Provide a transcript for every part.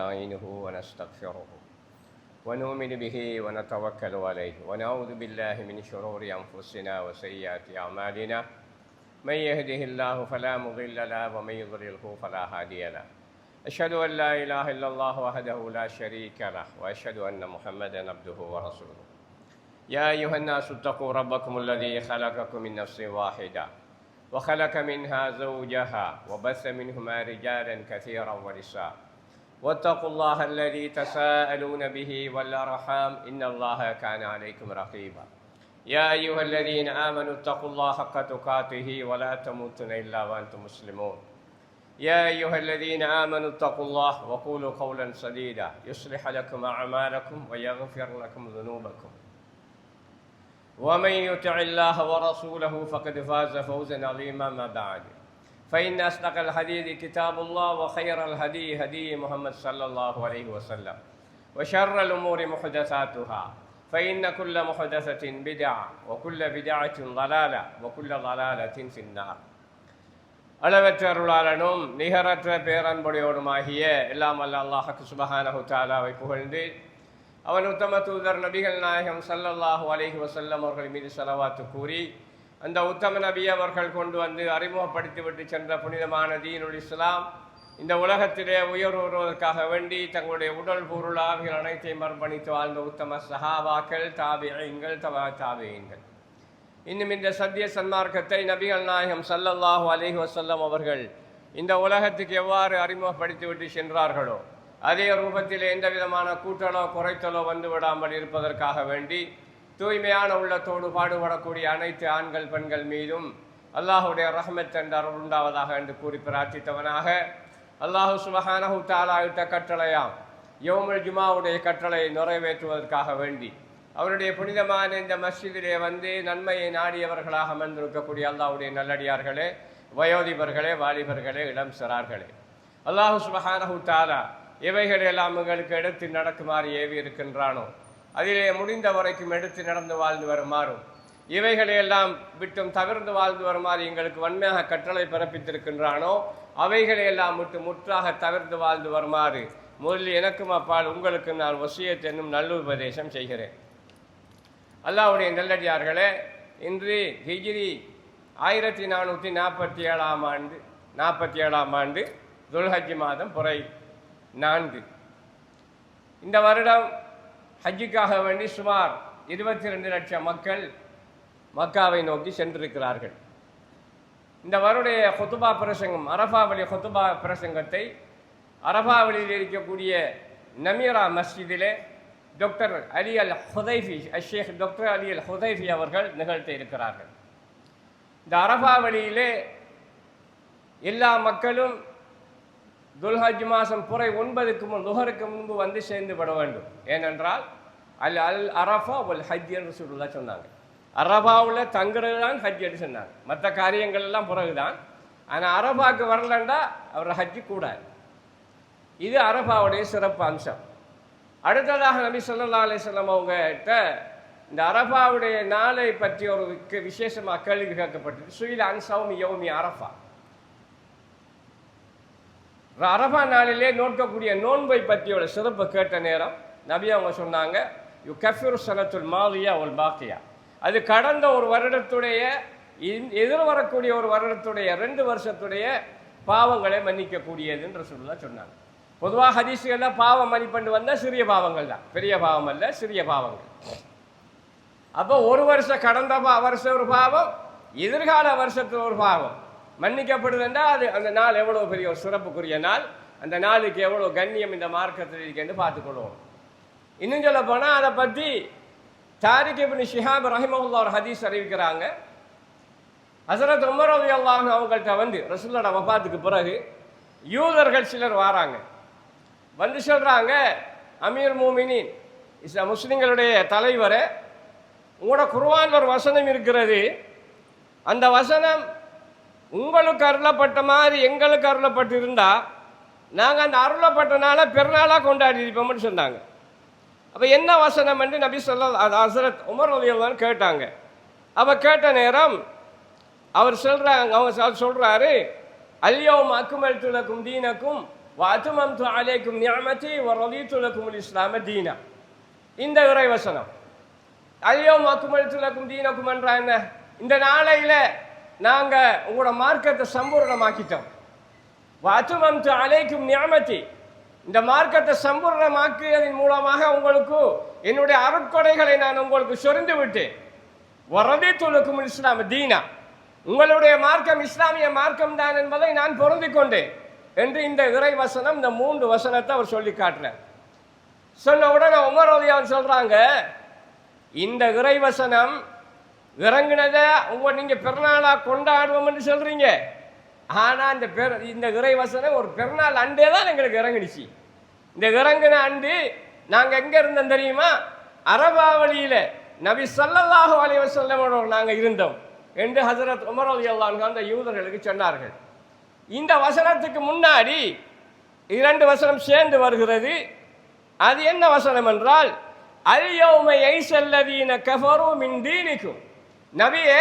نستعينه ونستغفره ونؤمن به ونتوكل عليه ونعوذ بالله من شرور أنفسنا وسيئات أعمالنا من يهده الله فلا مضل له ومن يضلله فلا هادي له أشهد أن لا إله إلا الله وحده لا شريك له وأشهد أن محمدا عبده ورسوله يا أيها الناس اتقوا ربكم الذي خلقكم من نفس واحدة وخلق منها زوجها وبث منهما رجالا كثيرا ونساء واتقوا الله الذي تساءلون به والأرحام إن الله كان عليكم رقيبا يا أيها الذين آمنوا اتقوا الله حق تقاته ولا تموتن إلا وأنتم مسلمون يا أيها الذين آمنوا اتقوا الله وقولوا قولا سديدا يصلح لكم أعمالكم ويغفر لكم ذنوبكم ومن يطع الله ورسوله فقد فاز فوزا عظيما ما بعد فإن أصدق الحديث كتاب الله وخير الهدي هدي محمد صلى الله عليه وسلم وشر الأمور محدثاتها فإن كل محدثة بدعة وكل بدعة ضلالة وكل ضلالة في النار. அளவற்ற அருளாளனும் நிகரற்ற பேரன்புடையோடுமாகிய எல்லாம் அல்ல அல்லாஹ் சுப்ஹானஹு தஆலாவை புகழ்ந்து அவன் உத்தம தூதர் நபிகள் நாயகம் ஸல்லல்லாஹு அலைஹி வஸல்லம் அவர்கள் மீது ஸலவாத்து கூறி அந்த உத்தம நபி அவர்கள் கொண்டு வந்து அறிமுகப்படுத்திவிட்டு சென்ற புனிதமான தீனுல் இஸ்லாம் இந்த உலகத்திலே உயர்வுவதற்காக வேண்டி தங்களுடைய உடல் பொருள் ஆவிகள் அனைத்தையும் அர்ப்பணித்து வாழ்ந்த உத்தம சஹாபாக்கள் தாபிஈன்கள் தாபிஈன்கள் இன்னும் இந்த சத்திய சன்மார்க்கத்தை நபிகள் நாயகம் ஸல்லல்லாஹு அலைஹி வஸல்லம் அவர்கள் இந்த உலகத்துக்கு எவ்வாறு அறிமுகப்படுத்திவிட்டு சென்றார்களோ அதே ரூபத்தில் எந்த விதமான கூட்டலோ குறைத்தலோ வந்து விடாமல் இருப்பதற்காக வேண்டி தூய்மையான உள்ளத்தோடு பாடுபடக்கூடிய அனைத்து ஆண்கள் பெண்கள் மீதும் அல்லாஹுடைய ரஹ்மத் என்ற அருள் உண்டாவதாக என்று கூறி பிரார்த்தித்தவனாக அல்லாஹு சுப்ஹானஹு தஆலா இட்ட கட்டளையாம் யௌமுல் ஜுமாவுடைய கட்டளையை நிறைவேற்றுவதற்காக வேண்டி அவருடைய புனிதமான இந்த மஸ்ஜிதிலே வந்து நன்மையை நாடியவர்களாக அமர்ந்திருக்கக்கூடிய அல்லாஹுடைய நல்லடியார்களே, வயோதிபர்களே, வாலிபர்களே, இளம் சிறார்களே, அல்லாஹு சுப்ஹானஹு தஆலா எவைகளெல்லாம் எங்களுக்கு எடுத்து நடக்குமாறு ஏவி இருக்கின்றானோ அதிலே முடிந்த வரைக்கும் எடுத்து நடந்து வாழ்ந்து வருமாறும் இவைகளையெல்லாம் விட்டும் தவிர்த்து வாழ்ந்து வருமாறு எங்களுக்கு வன்மையாக கட்டளை பிறப்பித்திருக்கின்றானோ அவைகளையெல்லாம் விட்டு முற்றாக தவிர்த்து வாழ்ந்து வருமாறு முதலில் எனக்கும் அப்பால் உங்களுக்கு நான் வசியத் என்னும் நல்லுபதேசம் செய்கிறேன். அல்லாஹ்வுடைய நல்லடியார்களே, இன்று ஹிஜ்ரி 1447 ஆண்டு துல்ஹஜ் மாதம் புரை 4. இந்த வருடம் ஹஜ்ஜுக்காக வேண்டி சுமார் 22 லட்சம் மக்கள் மக்காவை நோக்கி சென்றிருக்கிறார்கள். இந்த வருடைய ஹுதுபா பிரசங்கம், அரஃபாவுடைய ஹுதுபா பிரசங்கத்தை அரஃபாவில் இருக்கக்கூடிய நமீரா மஸ்ஜிதிலே டாக்டர் அலி அல் ஹுதைஃபி ஷேக் டாக்டர் அலி அல் ஹுதைஃபி அவர்கள் நிகழ்த்த இருக்கிறார்கள். இந்த அரஃபா வழியிலே எல்லா மக்களும் துல்ஹஜ் மாதம் புரை 9க்கு முன் லுஹருக்கு முன்பு வந்து சேர்ந்து விட வேண்டும். ஏனென்றால் அல் அரஃபா வல் ஹஜ் என்று ரசூலுல்லாஹ் சொன்னாங்க. அரஃபாவில் தங்குறது தான் ஹஜ் என்று சொன்னாங்க. மற்ற காரியங்கள் எல்லாம் பிறகுதான். ஆனால் அரஃபாவுக்கு வரலண்டா அவர் ஹஜ்ஜு கூடாது. இது அரஃபாவுடைய சிறப்பு அம்சம். அடுத்ததாக நபி ஸல்லல்லாஹு அலைஹி வஸல்லம் அவங்ககிட்ட இந்த அரஃபாவுடைய நாளை பற்றி ஒரு விசேஷமாக கேள்வி கேட்கப்பட்டது. சுயில அன் ஸௌமி யௌமி அரஃபா, அரஃபா நாளிலே நோக்கக்கூடிய நோன்பை பற்றியோட சிறப்பு கேட்ட நேரம் நபி அவங்க சொன்னாங்க, யு கஃபிரு சனத்துல் மாதியா ஒல் பாக்கியா, அது கடந்த ஒரு வருடத்துடைய எதிர்வரக்கூடிய ஒரு வருடத்துடைய 2 வருஷத்துடைய பாவங்களை மன்னிக்கக்கூடியதுன்னு ரசூலுல்லாஹ் சொன்னாங்க. பொதுவாக ஹதீஸ்களில் பாவம் மன்னிப்பண்டு வந்தால் சிறிய பாவங்கள் தான், பெரிய பாவம் அல்ல, சிறிய பாவங்கள். அப்போ ஒரு வருஷம் கடந்த வருஷம் ஒரு பாவம், எதிர்கால வருஷத்தில் ஒரு பாவம் மன்னிக்கப்படுதுன்னா அது அந்த நாள் எவ்வளோ பெரிய ஒரு சிறப்புக்குரிய நாள், அந்த நாளுக்கு எவ்வளோ கண்ணியம் இந்த மார்க்கத்தில் இருக்குன்னு பார்த்துக்கொள்வோம். இன்னும் சொல்ல போனால் அதை பற்றி தாரிக் இப்னு ஷிஹாப் ரஹிமஹுல்லாஹ் ஒரு ஹதீஸ் அறிவிக்கிறாங்க. ஹஸரத் உமர் ரலியல்லாஹு அன்ஹு அவங்கள்ட்ட வந்து ரசூலுல்லாஹ் வஃபாத்துக்கு பிறகு யூதர்கள் சிலர் வராங்க, வந்து சொல்கிறாங்க, அமீர் மூமினின் முஸ்லிம்களுடைய தலைவரை, உங்களோட குர்ஆன்ல ஒரு வசனம் இருக்கிறது, அந்த வசனம் உங்களுக்கு அருளப்பட்ட மாதிரி எங்களுக்கு அருளப்பட்டு இருந்தால் நாங்கள் அந்த அருளப்பட்ட நாளை பெருநாளாக கொண்டாடி இருப்போம்னு சொன்னாங்க. அப்போ என்ன வசனம் என்று நபி ஹஸரத் உமர் ரலியல்லாஹு அன்ஹு கேட்டாங்க. அப்போ கேட்ட நேரம் அவர் சொல்கிறாங்க, அவங்க சொல்கிறாரு, அல்யௌம அக்மல்து லக்கும் தீனக்கும் வஅத்மம்து அலைக்கும் நிஅமதி வரதீது லக்குமுல் இஸ்லாம தீனா. இந்த இறைவசனம் அல்யௌம அக்மல்து லக்கும் தீனக்கும் என்றா என்ன? இந்த நாளையில நாங்க உங்களோட மார்க்கத்தை சம்பூர்ணமாக்கிட்டோம். வஅத்மம்து அலைக்கும் நிஅமதி, இந்த மார்க்கத்தை சம்பூர்ணமாக்கியதன் மூலமாக உங்களுக்கு என்னுடைய அருட்கொடைகளை நான் உங்களுக்கு சொரிந்து விட்டேன். வரதீது லக்குமுல் இஸ்லாம தீனா, உங்களுடைய மார்க்கம் இஸ்லாமிய மார்க்கம் தான் என்பதை நான் பொருந்திக் கொண்டேன் என்று இந்த இறை வசனம், இந்த 3 வசனத்தை அவர் சொல்லி காட்டுறார். சொன்ன உடனே உமர் ரலியல்லாஹு சொல்றாங்க, இந்த இறை வசனம் இறங்குனதை நீங்க பெருநாளா கொண்டாடுவோம் என்று சொல்றீங்க. ஆனா இந்த இறை வசனம் ஒரு பெருநாள் அண்டே தான் எங்களுக்கு இறங்குனுச்சு. இந்த இறங்குன அண்டு நாங்க எங்க இருந்தோம் தெரியுமா? அரபாவளியில நபி ஸல்லல்லாஹு அலைஹி வஸல்லமோட நாங்க இருந்தோம் என்று ஹஜ்ரத் உமர் ரலியல்லாஹு அன்ஹு அந்த யூதர்களுக்கு சொன்னார்கள். இந்த வசனத்துக்கு முன்னாடி 2 வசனம் சேர்ந்து வருகிறது. அது என்ன வசனம் என்றால், அல்யௌம யைஸல்லதீன கஃபரு மின் தீனிக்கும். நபியே,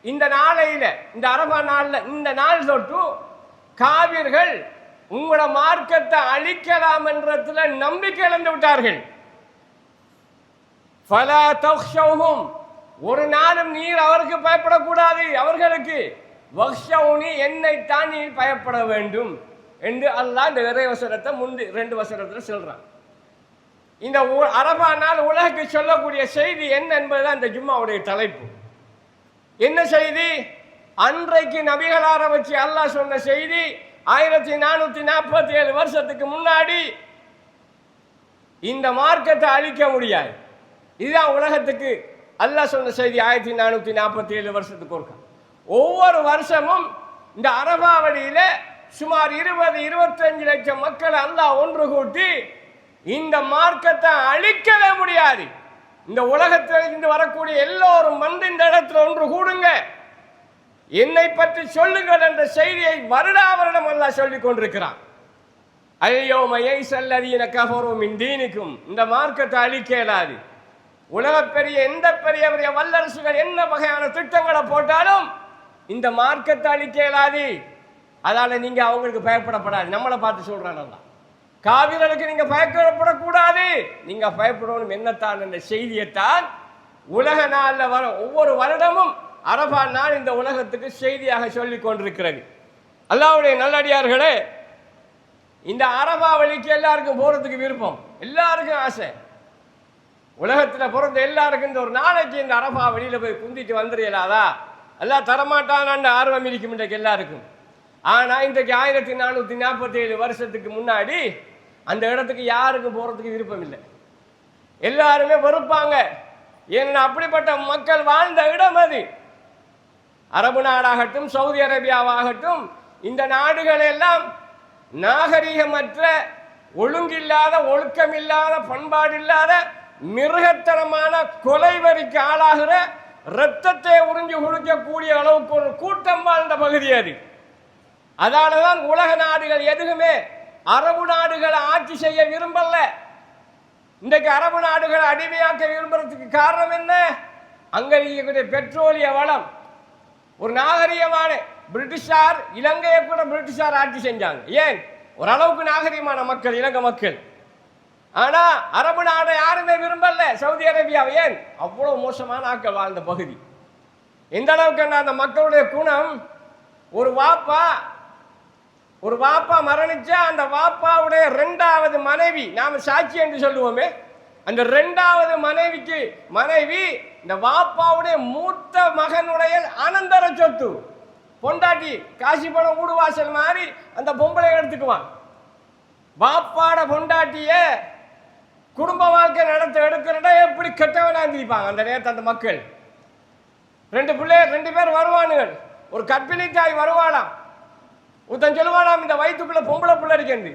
இந்த நாளையில, இந்த அரபா நாள்ல, இந்த நாள் தொட்டு காவிர்கள் உங்களோட மார்க்கத்தை அழிக்கலாம் என்றதுல நம்பிக்கை இழந்து விட்டார்கள். ஃபலா தக்ஷௌஹும், ஒரு நாளும் நீர் அவருக்கு பயப்படக்கூடாது. அவர்களுக்கு வக்ஷௌனி, என்னை தான் நீ பயப்பட வேண்டும் என்று அல்லாஹ் இந்த இறை வசனத்தை 2 வசனத்தில் சொல்றான். இந்த அரபா நாள் உலகுக்கு சொல்லக்கூடிய செய்தி என்ன என்பதுதான் இந்த ஜும்மாவுடைய தலைப்பு. என்ன செய்தி? அன்றைக்கு நபிகளார வச்சு அல்லாஹ் சொன்ன செய்தி 1447 வருஷத்துக்கு முன்னாடி இந்த மார்க்கத்தை அழிக்க முடியாது. இதுதான் உலகத்துக்கு அல்லாஹ் சொன்ன செய்தி. 1447 வருஷத்துக்கு ஒருக்கா ஒவ்வொரு வருஷமும் இந்த அரபாவளியில சுமார் 20-25 லட்சம் மக்களை அல்லாஹ் ஒன்று கூட்டி இந்த மார்க்கத்தை அழிக்கவே முடியாது. இந்த உலகத்தில் இருந்து வரக்கூடிய எல்லோரும் வந்து இந்த இடத்துல ஒன்று கூடுங்க, என்னை பற்றி சொல்லுங்கள் என்ற செய்தியை வருடா வருடம் அல்லாஹ் சொல்லிக் கொண்டிருக்கிறான். அல்யௌம யைஸல்லதீன கஃபரு மின் தீனிக்கும், இந்த மார்க்கத்தை அழிக்க இயலாது. உலக பெரிய எந்த பெரிய பெரிய வல்லரசுகள் என்ன வகையான திட்டங்களை போட்டாலும் இந்த மார்க்கத்தை அழிக்க இயலாது. அதால நீங்க அவங்களுக்கு பயப்படப்படாது. நம்மளை பார்த்து சொல்றான், காவிர்களுக்கு நீங்க பயப்படக்கூடாது, நீங்க பயப்படணும். என்னத்தான் என்ற செய்தியைத்தான் உலக நாளில் வர ஒவ்வொரு வருடமும் அரபா நாள் இந்த உலகத்துக்கு செய்தியாக சொல்லிக் கொண்டிருக்கிறது. அல்லாஹ்வுடைய நல்லடியார்களே, இந்த அரபாவளிக்கு எல்லாருக்கும் போறதுக்கு விருப்பம், எல்லாருக்கும் ஆசை. உலகத்தில் பிறந்த எல்லாருக்கும் இந்த ஒரு நாளைக்கு இந்த அரபா வெளியில போய் குந்திட்டு வந்துடலாதா, எல்லாம் தரமாட்டான ஆர்வம் இருக்கும் இன்றைக்கு எல்லாருக்கும். ஆனா இன்றைக்கு 1447 வருஷத்துக்கு முன்னாடி அந்த இடத்துக்கு யாருக்கும் போறதுக்கு விருப்பம் இல்லை, எல்லாருமே வெறுப்பாங்க. ஏன்னா அப்படிப்பட்ட மக்கள் வாழ்ந்த இடம் அது. அரபு நாடாகட்டும், சவுதி அரேபியாவாகட்டும், இந்த நாடுகள் எல்லாம் நாகரிகமற்ற, ஒழுங்கில்லாத, ஒழுக்கமில்லாத, பண்பாடு இல்லாத, மிருகத்தனமான கொலைவரிக்கு ஆளாகிற, இரத்தத்தை உறிஞ்சி குடிக்கக்கூடிய அளவுக்கு ஒரு கூட்டம் வாழ்ந்த பகுதி அது. அதனாலதான் உலக நாடுகள் எதுவுமே அரபு நாடுகளை ஆட்சி செய்ய விரும்பல. இன்றைக்கு அரபு நாடுகளை அடிமையாக்க விரும்புறதுக்கு காரணம் என்ன? அங்க இருக்கக்கூடிய பெட்ரோலிய வளம். ஒரு நாகரிகமான பிரிட்டிஷார் இலங்கையை கூட பிரிட்டிஷார் ஆட்சி செஞ்சாங்க. ஏன்? ஓரளவுக்கு நாகரிகமான மக்கள் இலங்கை மக்கள். ஆனா அரபு நாடை யாருமே விரும்பல, சவுதி அரேபியாவை. ஏன்? அவ்வளவு மோசமான ஆட்கள் வாழ்ந்த பகுதி. எந்த அளவுக்கு அந்த மக்களுடைய குணம், ஒரு வாப்பா மரணிச்சா அந்த வாப்பாவுடைய 2வது மனைவி, நாம சாட்சி என்று சொல்லுவோமே, அந்த 2வது மனைவி இந்த வாப்பாவுடைய மூத்த மகனுடைய அனந்தர சொத்து. பொண்டாட்டி காசி பணம் ஊடுவாசல் மாதிரி அந்த பொம்பளை எடுத்துக்குவான். வாப்பாட பொண்டாட்டிய குடும்ப வாழ்க்கை நடத்த எடுக்கிறத எப்படி கெட்டவனா இருந்திருப்பாங்க அந்த நேரத்தை அந்த மக்கள். 2 பேர் வருவானுங்கள், ஒரு கற்பிணி தாய் வருவாளாம். ஒருத்தன் சொல்லுவானாம் இந்த வயிற்றுக்குள்ள பொம்பளை பிள்ளை இருக்கேன்,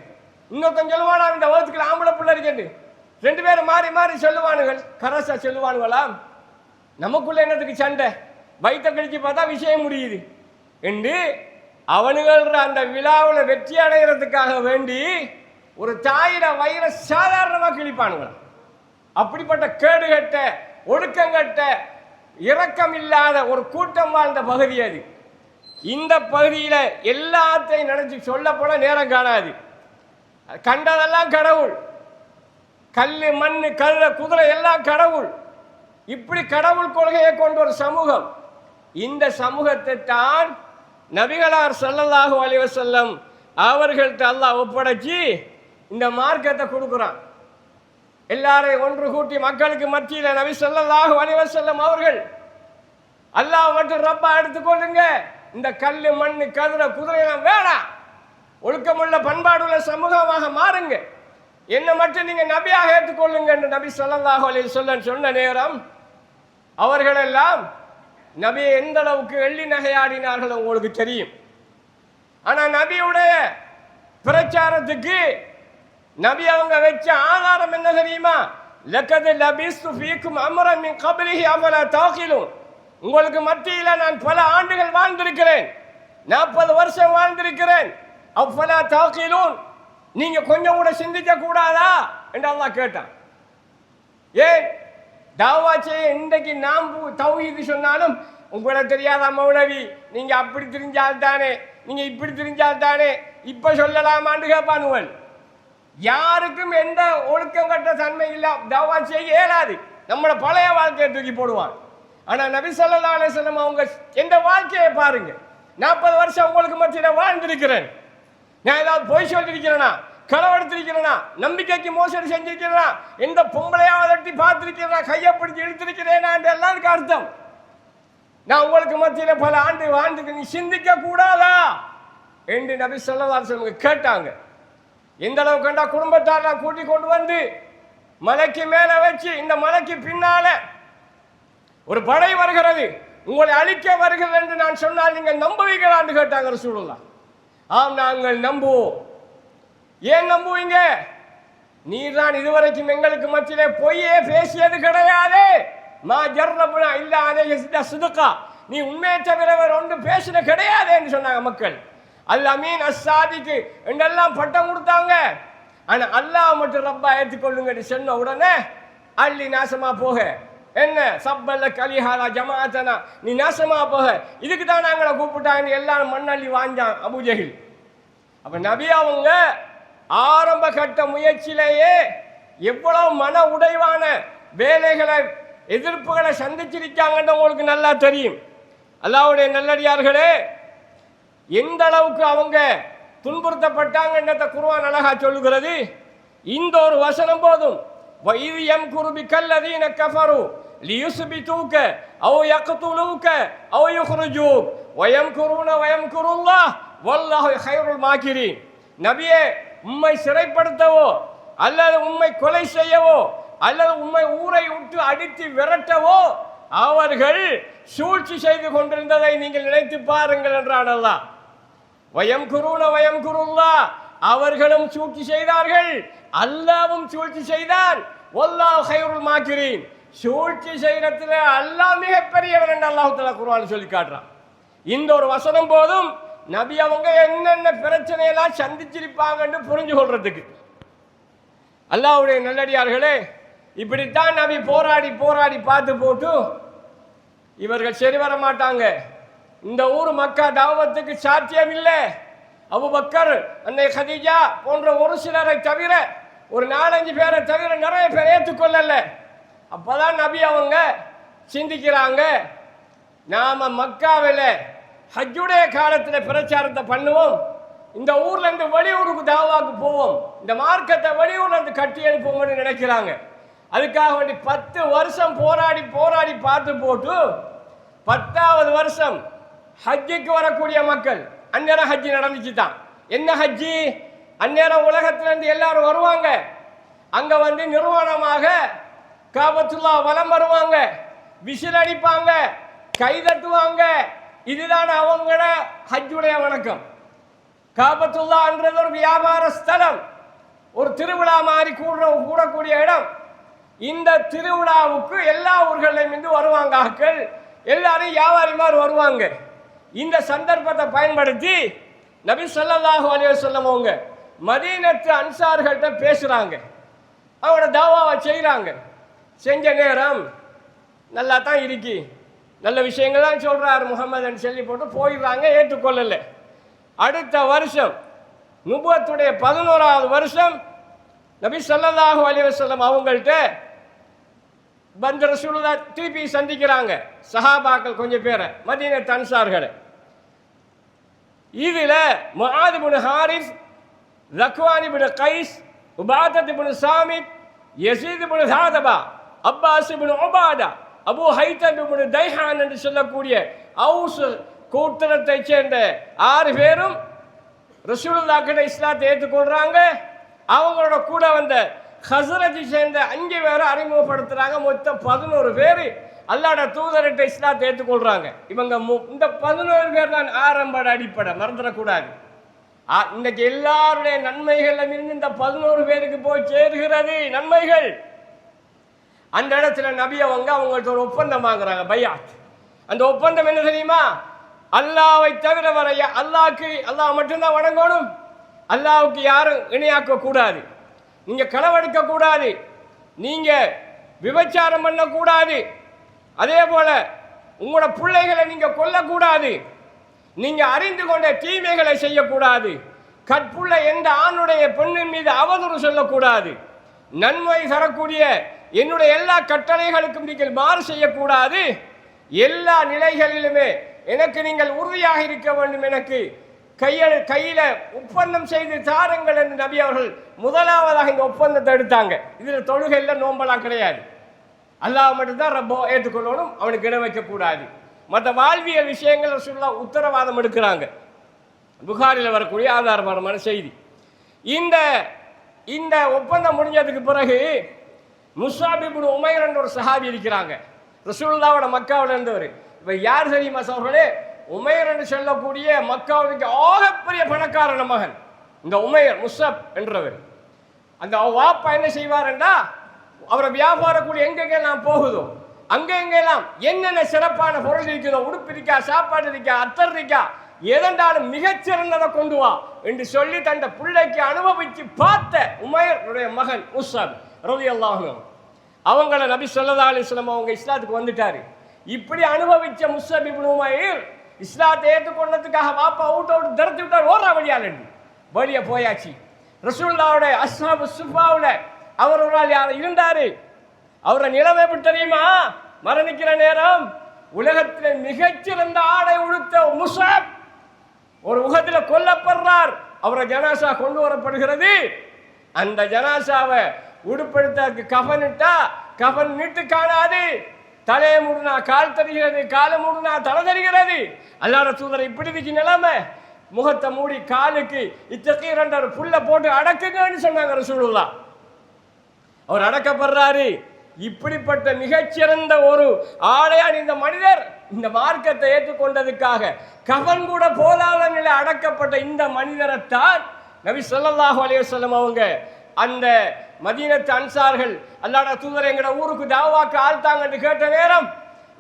இன்னொருத்தன் சொல்லுவானாம் இந்த வயிற்றுக்குள்ள ஆம்பளை பிள்ளை இருக்கேன். 2 பேரும் மாறி மாறி சொல்லுவானுங்கள். கரசா சொல்லுவானுங்களாம், நமக்குள்ள என்னத்துக்கு சண்டை, வயிற்றை கழிச்சு பார்த்தா விஷயம் முடியுது என்று அவனுகள் அந்த விழாவில் வெற்றி அடைகிறதுக்காக வேண்டி ஒரு தாயிட வயிறை சாதாரணமாக கிழிப்பானுங்களாம். அப்படிப்பட்ட கேடுகட்ட, ஒடுக்கங்கட்ட, இரக்கம் இல்லாத ஒரு கூட்டம் வாழ்ந்த பகுதி அது. இந்த பகுதியில் எல்லாத்தையும் நினைச்சு சொல்ல போன நேரம் காணாது. கண்டதெல்லாம் கடவுள், கல் மண் கல் குதிரை எல்லாம் கடவுள். இப்படி கடவுள் கொள்கையை கொண்ட ஒரு சமூகம். இந்த சமூகத்தை தான் நபிகளார் ஸல்லல்லாஹு அலைஹி வஸல்லம் அவர்கள்ட்ட அல்லாஹ் ஒப்படைச்சி இந்த மார்க்கத்தை கொடுக்குறான். எல்லாரையும் ஒன்று கூட்டி மக்களுக்கு மத்தியில் நபி ஸல்லல்லாஹு அலைஹி வஸல்லம் அவர்கள் அல்லாஹ் மட்டும் ரப்பா எடுத்துக்கொள்ளுங்க, இந்த கல் மண் கதிரை குதிரையெல்லாம் வேணாம், ஒழுக்கமுள்ள பண்பாடுள்ள சமூகமாக மாறுங்க, என்ன மட்டும் நீங்க நபியாக ஏற்றுக்கொள்ளுங்க என்று நபி ஸல்லல்லாஹு அலைஹி வஸல்லம் சொன்ன நேரம் அவர்களெல்லாம் நபியை எந்த அளவுக்கு எள்ளி நகையாடினார்கள் உங்களுக்கு தெரியும். ஆனா நபியுடைய பிரச்சாரத்துக்கு நபி அவங்க வச்ச ஆதாரம் என்ன தெரியுமா? லக்கத் லபிஸ்து ஃபீக்கும் அம்ரன் மின் கப்லிஹி அஃபலா தாகிலூன். உங்களுக்கு மத்தியில நான் பல ஆண்டுகள் வாழ்ந்திருக்கிறேன், 40 வருஷம் வாழ்ந்திருக்கிறேன். அஃபலா தாகிலூன், நீங்க கொஞ்சம் கூட சிந்திக்க கூடாதா என்று அல்லாஹ் கேட்டான். ஏன் தாவா செய்ய இன்றைக்கு நாம் தௌஹீது சொன்னாலும் உங்களுக்கு தெரியாத மௌலவி, நீங்க அப்படி தெரிஞ்சால் தானே, நீங்க இப்படி தெரிஞ்சால் தானே, இப்ப சொல்லலாமான்னு கேட்பானுவன். யாருக்கும் எந்த ஒழுக்கம் கட்ட தன்மை இல்லை, தாவா செய்ய இயலாது, நம்மளோட பழைய வாழ்க்கையை தூக்கி போடுவான். ஆனா நபி ஸல்லல்லாஹு அலைஹி வஸல்லம் அவங்க எந்த வாழ்க்கையை பாருங்க. 40 வருஷம் உங்களுக்கு மத்தியில் வாழ்ந்திருக்கிறேன், நான் ஏதாவது பொய் சொல்லியிருக்கிறேனா, களவெடுத்திருக்கிறேனா, நம்பிக்கைக்கு மோசடி செஞ்சிருக்கிறேனா, எந்த பொம்பளையாவது தட்டி பார்த்திருக்கிறேனா, கையை பிடிச்சி இழுத்திருக்கிறேனா என்று எல்லாருக்கும் அர்த்தம். நான் உங்களுக்கு மத்தியில் பல ஆண்டு வாழ்ந்துக்கு நீ சிந்திக்க கூடாதா என்று நபி ஸல்லல்லாஹு அலைஹி வஸல்லம் கேட்டாங்க. எந்த அளவு கண்டா குடும்பத்தாரெல்லாம் கூட்டி கொண்டு வந்து மலைக்கு மேல வச்சு, இந்த மலைக்கு பின்னால ஒரு படை வருகிறது, உங்களை அழிக்க வருகிறது என்று நான் சொன்னால் நீங்கள் நம்புவீங்களான்னு கேட்டாங்க ரசூலுல்லாஹ். ஆம், நாங்கள் நம்புவோம். ஏன் நம்புவீங்க? நீர் தான் இதுவரைக்கும் எங்களுக்கு மத்தியிலே பொய்யே பேசியது கிடையாது. மா ஜர்ரபுனா இல்லா அலைஹி ஸிதுகா, நீ உண்மையை தவிர வேற ஒன்று பேசின கிடையாது என்று சொன்னாங்க மக்கள். அல் அமீன் அஸ்ஸாதிக் என்றெல்லாம் பட்டம் கொடுத்தாங்க. ஆனா அல்லாஹ் மட்டும் ரப்பா ஏற்றுக்கொள்ளுங்க சொன்ன உடனே அள்ளி நாசமா போக, என்ன சப்பல்ல கலிஹாலா ஜமாஅத்தனா, நீ நாசமா போக, இதுக்கு தான் நாங்களை கூப்பிட்டாங்க எல்லாரும் மண்ணள்ளி வாஞ்சான் அபூஜஹில். அப்ப நபி அவங்க ஆரம்ப கட்ட முயற்சியிலேயே எவ்வளவு மன உடைவான வேலைகளை எதிர்ப்புகளை சந்திச்சிருக்காங்கன்னு உங்களுக்கு நல்லா தெரியும். அல்லாஹ்வுடைய நல்லடியார்களே, எந்த அளவுக்கு அவங்க துன்புறுத்தப்பட்டாங்கன்றத குர்ஆன் அழகா சொல்லுகிறது. இந்த ஒரு வசனம் போதும். வஇது யம்குரு பிக்கல்லதீன கஃபரு லியுஸ்பிதூக அவ் யக்துலூக அவ் யுக்ரிஜூக் வயம்குருன வயம்குருல்லாஹ் வல்லாஹு கைருல் மாக்கிரீன். நபியே, உம்மை சிறைப்படுத்தவோ அல்லது உம்மை கொலை செய்யவோ அல்லது உம்மை ஊரை விட்டு அடித்து விரட்டவோ அவர்கள் சூழ்ச்சி செய்து கொண்டிருந்ததை நீங்கள் நினைத்து பாருங்கள் என்றான் அல்லாஹ். வயம்குருன வயம்குருல்லாஹ், அவர்களும் சூழ்ச்சி செய்தார்கள், அல்லாஹ்வும் சூழ்ச்சி செய்தான். வல்லாஹு கைருல் மாக்கிரீன், சூழ்ச்சி செய்யறதுல அல்லாஹ் மிகப்பெரியவன் என்று அல்லாஹ் தஆலா குர்ஆனில் சொல்லி காட்டுறான். இந்த ஒரு வசனம் போதும் நபி அவங்க என்னென்ன பிரச்சனையெல்லாம் சந்திச்சிருப்பாங்கன்னு புரிஞ்சு கொள்றதுக்கு. அல்லாஹ்வுடைய நல்லடியார்களே, இப்படித்தான் நபி போராடி போராடி பார்த்து போட்டு இவர்கள் சரி வர மாட்டாங்க, இந்த ஊர் மக்கா தாவத்துக்கு சாத்தியம் இல்லை. அபூபக்கர், அன்னை கதீஜா போன்ற ஒரு சிலரை தவிர, ஒரு 4-5 பேரை தவிர நிறைய பேர் ஏற்றுக்கொள்ளல. அப்பதான் நபி அவங்க சிந்திக்கிறாங்க, நாம மக்காவில் ஹஜ்ஜுடைய காலத்தில் பிரச்சாரத்தை பண்ணுவோம், இந்த ஊர்ல இருந்து வெளியூருக்கு தாவாக்கு போவோம், இந்த மார்க்கத்தை வெளியூர்ல இருந்து கட்டி எழுப்போம்னு நினைக்கிறாங்க. அதுக்காக வேண்டி 10 வருஷம் போராடி போராடி பார்த்து போட்டு 10வது வருஷம் ஹஜ்ஜுக்கு வரக்கூடிய மக்கள், அந்நேரம் ஹஜ்ஜி நடந்துச்சு தான். என்ன ஹஜ்ஜி? அந்நேரம் உலகத்திலிருந்து எல்லாரும் வருவாங்க, அங்க வந்து நிறுவனமாக காபத்துல்லா வலம் வருவாங்க, விசில் அடிப்பாங்க, கைதட்டுவாங்க. இதுதான் அவங்களோட ஹஜ்ஜுடைய வணக்கம். காபத்துல்லான்றது ஒரு வியாபார ஸ்தலம், ஒரு திருவிழா மாதிரி கூடக்கூடிய இடம். இந்த திருவிழாவுக்கு எல்லா ஊர்களையும் இருந்து வருவாங்க ஆட்கள், எல்லாரும் வியாபாரி மாதிரி வருவாங்க. இந்த சந்தர்ப்பத்தை பயன்படுத்தி நபி ஸல்லல்லாஹு அலைஹி வஸல்லம் அவங்க மதீனத்து அன்சார்கள்ட்ட பேசுறாங்க, அவங்களோட தாவாவை செய்கிறாங்க. செஞ்ச நேரம் நல்லா தான் இருக்கு, நல்ல விஷயங்கள் தான் சொல்றாரு முகமதுன்னு சொல்லி போட்டு போயிடுறாங்க, ஏற்றுக்கொள்ளலை. அடுத்த வருஷம் நுபுவத்துடைய 11வது வருஷம் நபி ஸல்லல்லாஹு அலைஹி வஸல்லம் அவங்கள்ட்ட வந்து ரசூலுல்லாஹ் திருப்பி சந்திக்கிறாங்க. சஹாபாக்கள் கொஞ்சம் பேரை, மதீனத்து அன்சார்களை. இதில் முஆத் இப்னு ஹாரிஸ், ஸக்வான் இப்னு கைஸ், உபாதத் இப்னு சாமித், யஸீத் இப்னு ஹாதபா, அப்பாஸ் இப்னு உபாதா, அபூ ஹைத்தம் இப்னு தைஹான் என்று சொல்லக்கூடிய அவுஸ் கூட்டத்தைச் சேர்ந்த 6 பேரும் ரசூலுல்லாஹ் கிட்ட இஸ்லாத்தை ஏற்றுக்கொள்றாங்க. அவங்களோட கூட வந்த ஹஸ்ரஜை சேர்ந்த 5 பேரை அறிமுகப்படுத்துறாங்க. மொத்தம் 11 பேர் அல்லாஹ்வுடைய தூதர்கிட்ட இஸ்லாத்தை ஏற்றுக்கொள்றாங்க. இவங்க இந்த 11 பேர் தான் ஆரம்ப அடிப்படை, மறந்துடக்கூடாது. இன்னைக்கு எல்லாருடைய நன்மைகள் இருந்து இந்த 11 பேருக்கு போய் சேருகிறது நன்மைகள். அந்த இடத்துல நபி அவங்கள்ட்ட ஒரு ஒப்பந்தம் வாங்குறாங்க, பையாத். அந்த ஒப்பந்தம் என்ன தெரியுமா? அல்லாஹ்வை தவிர வர அல்லாஹ் மட்டும்தான் வணங்கணும், அல்லாஹ்வுக்கு யாரும் இணையாக்க கூடாது, நீங்க களவெடுக்க கூடாது, நீங்க விபச்சாரம் பண்ணக்கூடாது, அதே போல உங்களோட பிள்ளைகளை நீங்க கொல்லக்கூடாது, நீங்க அறிந்து கொண்ட தீமைகளை செய்யக்கூடாது, கற்புள்ள எந்த ஆணுடைய பெண்ணின் மீது அவதூறு சொல்லக்கூடாது, நன்மை தரக்கூடிய என்னுடைய எல்லா கட்டளைகளுக்கும் நீங்கள் மாறு செய்யக்கூடாது, எல்லா நிலைகளிலுமே எனக்கு நீங்கள் உறுதியாக இருக்க வேண்டும், எனக்கு கையில ஒப்பந்தம் செய்து தாருங்கள் என்று நபி அவர்கள் முதலாவதாக இந்த ஒப்பந்தத்தை எடுத்தாங்க. இதில் தொழுகையில் நோம்பலாம் கிடையாது, அல்லாஹ் மட்டும்தான் ரப்போ ஏற்றுக்கொள்ளணும், அவனுக்கு இடம் வைக்கக்கூடாது. மற்ற வாழ்வியல் விஷயங்கள் ரசூலுல்லாஹ் உத்தரவாதம் எடுக்கிறாங்க. புகாரில் வரக்கூடிய ஆதாரமான செய்தி. இந்த ஒப்பந்தம் முடிஞ்சதுக்கு பிறகு முஸ்அப் இப்னு உமைர் என்ற ஒரு சஹாபி இருக்கிறாங்க, ரசூலுல்லாஹ்வோட மக்காவில் இருந்தவர். இப்போ யார் தெரியுமா சகோதரர்களே? உமைர் என்று சொல்லக்கூடிய மக்காவுக்கு ஆகப்பெரிய பணக்காரன மகன் இந்த உமைர், முஸ்அப் என்றவர். அந்த வாப்பா என்ன செய்வார்ன்றா, அவரை வியாபாரம் கூடி எங்கெங்கெல்லாம் போகுதோ அங்கெங்கெல்லாம் என்னென்ன சிறப்பான பொருள் இருக்குதோ, உடுப்பு இருக்கா, சாப்பாடு இருக்கா, அத்தர் இருக்கா, எதென்றாலும் மிகச்சிறந்ததை கொண்டு வா என்று சொல்லி தந்த பிள்ளைக்கு அனுபவித்து பார்த்த உமைருடைய மகன் முஸ்அப் ரலியல்லாஹு அன்ஹு அவங்கள நபி ஸல்லல்லாஹு அலைஹி வஸல்லம் அவங்க இஸ்லாத்துக்கு வந்துட்டாரு. இப்படி அனுபவிச்ச முஸ்அப் இப்னு உமைர் இஸ்லாத்தை ஏற்றுக்கொண்டதுக்காக வாப்பா விட்டு திறத்து விட்டார், ஓடுற வழியால் வழியை போயாச்சு. ரசூலுல்லாஹ்வுடைய அஸ்ஹாபு சுஃபாவுல அவர் ஒரு நாள் யார் இருந்தாரு, அவரை நிலைமை எப்படி தெரியுமா? மரணிக்கிற நேரம் உலகத்தில் மிகச்சிறந்த ஆடை உடுத்த முஸ்அப் ஒரு உஹதில் கொல்லப்படுறார். அவரை ஜனாசா கொண்டு வரப்படுகிறது. அந்த ஜனாசாவை உடுப்படுத்த கஃனிட்டா கஃன் நீட்டு காணாது, தலையை மூடுனா கால் தருகிறது, காலை மூடுனா தலை தருகிறது. அல்லாஹ்வுடைய தூதர் இப்படி இருக்கு நிலைமை, முகத்தை மூடி காலுக்கு இத்தகீர் என்ற புல்ல போட்டு அடக்குங்கன்னு சொன்னாங்க ரசூலுல்லாஹ். அவர் அடக்கப்படுறாரு. இப்படிப்பட்ட மிகச்சிறந்த ஒரு ஆடையான இந்த மனிதர் இந்த மார்க்கத்தை ஏற்றுக்கொண்டதுக்காக கஃன் கூட போதாத நிலை அடக்கப்பட்ட இந்த மனிதரைத்தான் நபி ஸல்லல்லாஹு அலைஹி வஸல்லம் அவங்க அந்த மதீனத்து அன்சார்கள் அல்லாஹ்வுடைய தூதர் எங்கட ஊருக்கு தாவாக்கு ஆள்தாங்கன்னு கேட்ட நேரம்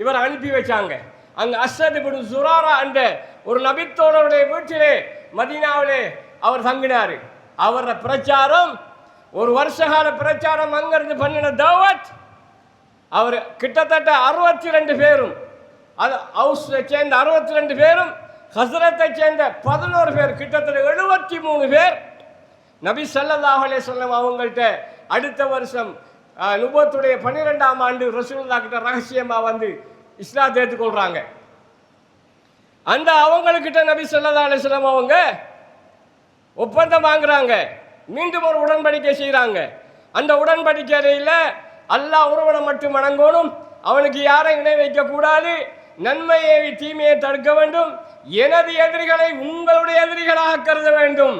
இவர் அனுப்பி வச்சாங்க. அங்க அஸ்ஸத் இப்னு ஸுராரா என்ற ஒரு நபித்தோழருடைய வீட்டிலே மதீனாவிலே அவர் தங்கினார். அவரோட பிரச்சாரம் ஒரு வருஷகால பிரச்சாரம், அங்கிருந்து பண்ணின தாவத். அவர் கிட்டத்தட்ட 62 பேரும், அது ஹவுஸை சேர்ந்த 62 பேரும், ஹஸ்ரத்தை சேர்ந்த 11 பேர், கிட்டத்தட்ட 73 பேர் நபி ஸல்லல்லாஹு அலைஹி வஸல்லம் அவங்கள்ட்ட அடுத்த வருஷம் நுபுவத்துடைய 12ஆம் ஆண்டு ரசூலுல்லாஹ் கிட்ட ரகசியமாக வந்து இஸ்லாத்தை ஏற்றுக்கொள்றாங்க. அந்த அவங்கக்கிட்ட நபி ஸல்லல்லாஹு அலைஹி வஸல்லம் அவங்க ஒப்பந்தம் வாங்குறாங்க, மீண்டும் ஒரு உடன்படிக்கை செய்கிறாங்க. அந்த உடன்படிக்கையில் அல்லாஹ் ஒருவனை மட்டும் வணங்கணும், அவனுக்கு யாரையும் இணை வைக்கக்கூடாது, நன்மையை தீமையை தடுக்க வேண்டும், எனது எதிரிகளை உங்களுடைய எதிரிகளாக கருத வேண்டும்,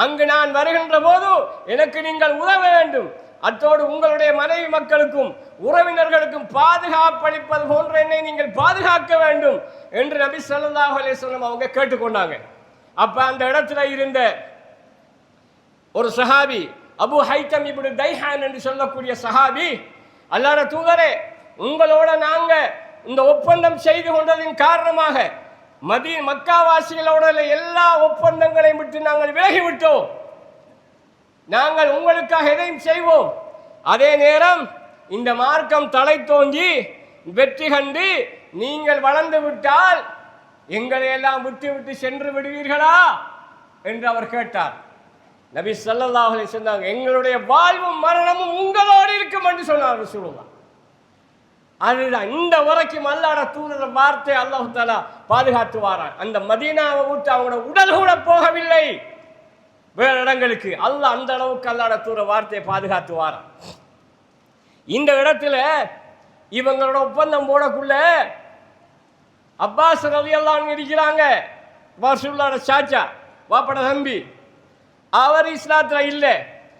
அங்கு நான் வருகின்ற போது எனக்கு நீங்கள் உதவ வேண்டும், அத்தோடு உங்களுடைய மனைவி மக்களுக்கும் உறவினர்களுக்கும் பாதுகாப்பளிப்பது போன்ற என்னை நீங்கள் பாதுகாக்க வேண்டும் என்று நபி ஸல்லல்லாஹு அலைஹி வஸல்லம் அவங்க கேட்டுக்கொண்டாங்க. அப்ப அந்த இடத்துல இருந்த ஒரு சஹாபி அபூ ஹைத்தம் இப்னு தைஹான் என்று சொல்லக்கூடிய சஹாபி, அல்லாஹ்வுடைய தூதரே, உங்களோட நாங்க இந்த ஒப்பந்தம் செய்து கொண்டதின் காரணமாக மக்காவாசிகளோட எல்லா ஒப்பந்தங்களையும் விட்டு நாங்கள் விலகிவிட்டோம், நாங்கள் உங்களுக்காக எதையும் செய்வோம், அதே நேரம் இந்த மார்க்கம் தலை தோங்கி வெற்றி கண்டு நீங்கள் வளர்ந்து விட்டால் எங்களை எல்லாம் விட்டு விட்டு சென்று விடுவீர்களா என்று அவர் கேட்டார். நபி ஸல்லல்லாஹு அலைஹி சொன்னாங்க, எங்களுடைய வாழ்வும் மரணமும் உங்களோடு இருக்கும் என்று சொன்னார் ரசூலுல்லாஹ். அதுதான் இந்த வரைக்கும் அல்லாஹ்வுடைய தூதர் வார்த்தை அல்லாஹ் தஆலா பாதுகாத்து வாரான். அந்த மதீனாவை விட்டு அவங்களோட உடல் கூட போகவில்லை வேற இடங்களுக்கு. அல்லாஹ் அந்த அளவுக்கு அல்லாஹ்வுடைய தூதர் வார்த்தையை பாதுகாத்து வாரான். இந்த இடத்துல இவங்களோட ஒப்பந்தம் போடக்குள்ள அப்பாஸ் ரலியல்லாஹு அன்ஹு இருக்கிறாங்க, ரசூலுல்லாஹ்வோட சாச்சா, வாப்பட தம்பி. அவர் இஸ்லாத்துல இல்லை,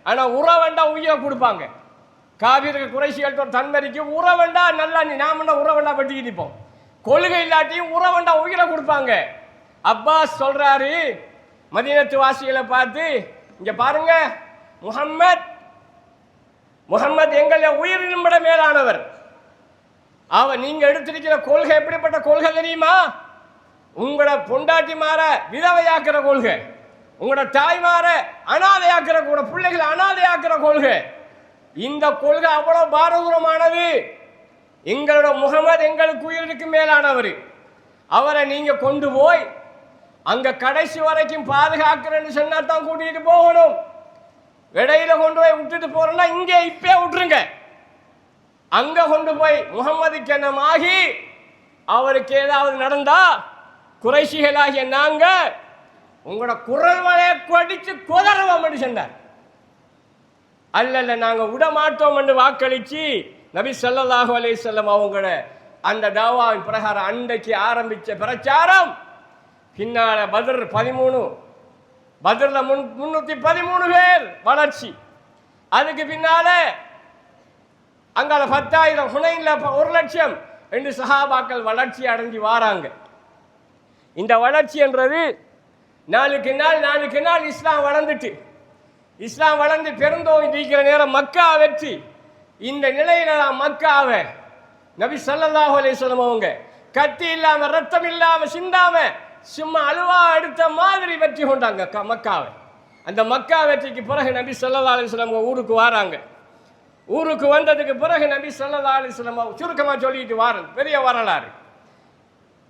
ஆனா உறவண்டா உயிரை கொடுப்பாங்க. காவிருக்கு குறைசிகள்ட்ட ஒரு தன்மதிக்கு உறவண்டா நல்லா நாம உறவண்டா பட்டிக்கு நிற்போம். கொள்கை இல்லாட்டியும் உறவண்டா உயிரை கொடுப்பாங்க. அப்பாஸ் சொல்றாரு மதீனத்து வாசிகளை பார்த்து, இங்க பாருங்க, முஹம்மத் எங்களை உயிரினும் விட மேலானவர். அவர் நீங்க எடுத்திருக்கிற கொள்கை எப்படிப்பட்ட கொள்கை தெரியுமா? உங்களோட பொண்டாட்டி மாற விதவையாக்குற கொள்கை, உங்களோட தாய்மார அனாதையாக்குற, கூட பிள்ளைகளை அனாதையாக்குற கொள்கை. இந்த கொள்கை அவ்வளவு பாரதூரமானது. எங்களோட முஹம்மது எங்களுக்கு உயிருக்கு மேலானவர். அவரை நீங்க கொண்டு போய் அங்க கடைசி வரைக்கும் பாதுகாக்கிறேன்னு சொன்னா தான் கூட்டிட்டு போகணும். இடையில கொண்டு போய் விட்டுட்டு போறோம்னா இங்கே இப்பே விட்டுருங்க. அங்க கொண்டு போய் முஹம்மதுக்கு என்னமாகி அவருக்கு ஏதாவது நடந்தா குறைஷிகளாகிய நாங்க உங்களோட குரல் வலையை கொடிச்சு கொதறவோம் என்று சொன்னார். அல்ல நாங்க விட மாட்டோம் என்று வாக்களிச்சு நபி ஸல்லல்லாஹு அலைஹி வஸல்லம் அவங்கள அந்த தாவாவின் பிரகாரம் அன்றைக்கு ஆரம்பிச்ச பிரச்சாரம் பின்னால பத்ர் 13, பத்ர்ல 313 பேர் வளர்ச்சி. அதுக்கு பின்னால அங்கால 10,000, ஹுனைன்ல 1,00,000 என்று சஹாபாக்கள் வளர்ச்சி அடைஞ்சு வாராங்க. இந்த வளர்ச்சி என்றது நாளுக்கு நாள் இஸ்லாம் வளர்ந்துட்டு, இஸ்லாம் வளர்ந்து பெருந்தோங்கி இருக்கிற நேரம் மக்கா வெற்றி. இந்த நிலையில மக்காவை நபி ஸல்லல்லாஹு அலைஹி வஸல்லம் அவங்க கத்தி இல்லாம ரத்தம் இல்லாம சிந்தாம சும்மா அலுவா எடுத்த மாதிரி வெற்றி கொண்டாங்க மக்காவை. அந்த மக்கா வெற்றிக்கு பிறகு நபி ஸல்லல்லாஹு அலைஹி வஸல்லம் ஊருக்கு வராங்க. ஊருக்கு வந்ததுக்கு பிறகு நபி ஸல்லல்லாஹு அலைஹி வஸல்லம் சுருக்கமா சொல்லிட்டு வாரன், பெரிய வரலாறு.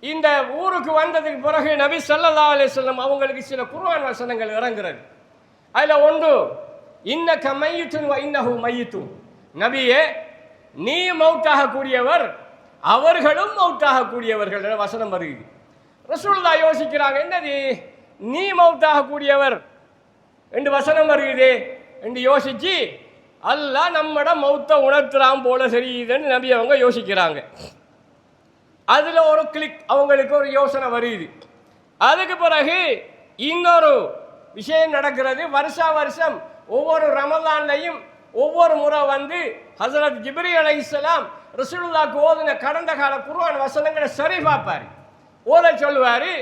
இந்த ஊருக்கு வந்ததுக்கு பிறகு நபி ஸல்லல்லாஹு அலைஹி வஸல்லம் அவங்களுக்கு சில குர்ஆன் வசனங்கள் இறங்குறது. அதுல ஒன்று, இன்னக மையித்துன் வ இன்னஹு மையித்துன், நபியே நீ மௌத்தாக கூடியவர், அவர்களும் மௌத்தாக கூடியவர்கள் வசனம் வருகிறது. ரசூலுல்லாஹ் யோசிக்கிறாங்க, என்னது நீ மௌத்தாக கூடியவர் என்று வசனம் வருகிறது என்று யோசிச்சு அல்லாஹ் நம்மட மௌத்த உணர்த்துறான் போல தெரியுதுன்னு நபி அவங்க யோசிக்கிறாங்க. அதுல ஒரு கிளிக், அவங்களுக்கு ஒரு யோசனை வருது. அதுக்கு பிறகு இன்னொரு விஷயம் நடக்கிறது. வருஷம் ஒவ்வொரு ரமலான்லையும் ஒவ்வொரு முறை வந்து ஹஸரத் ஜிப்ரீல் அலைஹிஸ்ஸலாம் ரசூலுல்லாஹ்க்கு ஓதின கடந்த கால குர்ஆன் வசனங்களை சரி பார்ப்பாரு, ஓத சொல்லுவாரு.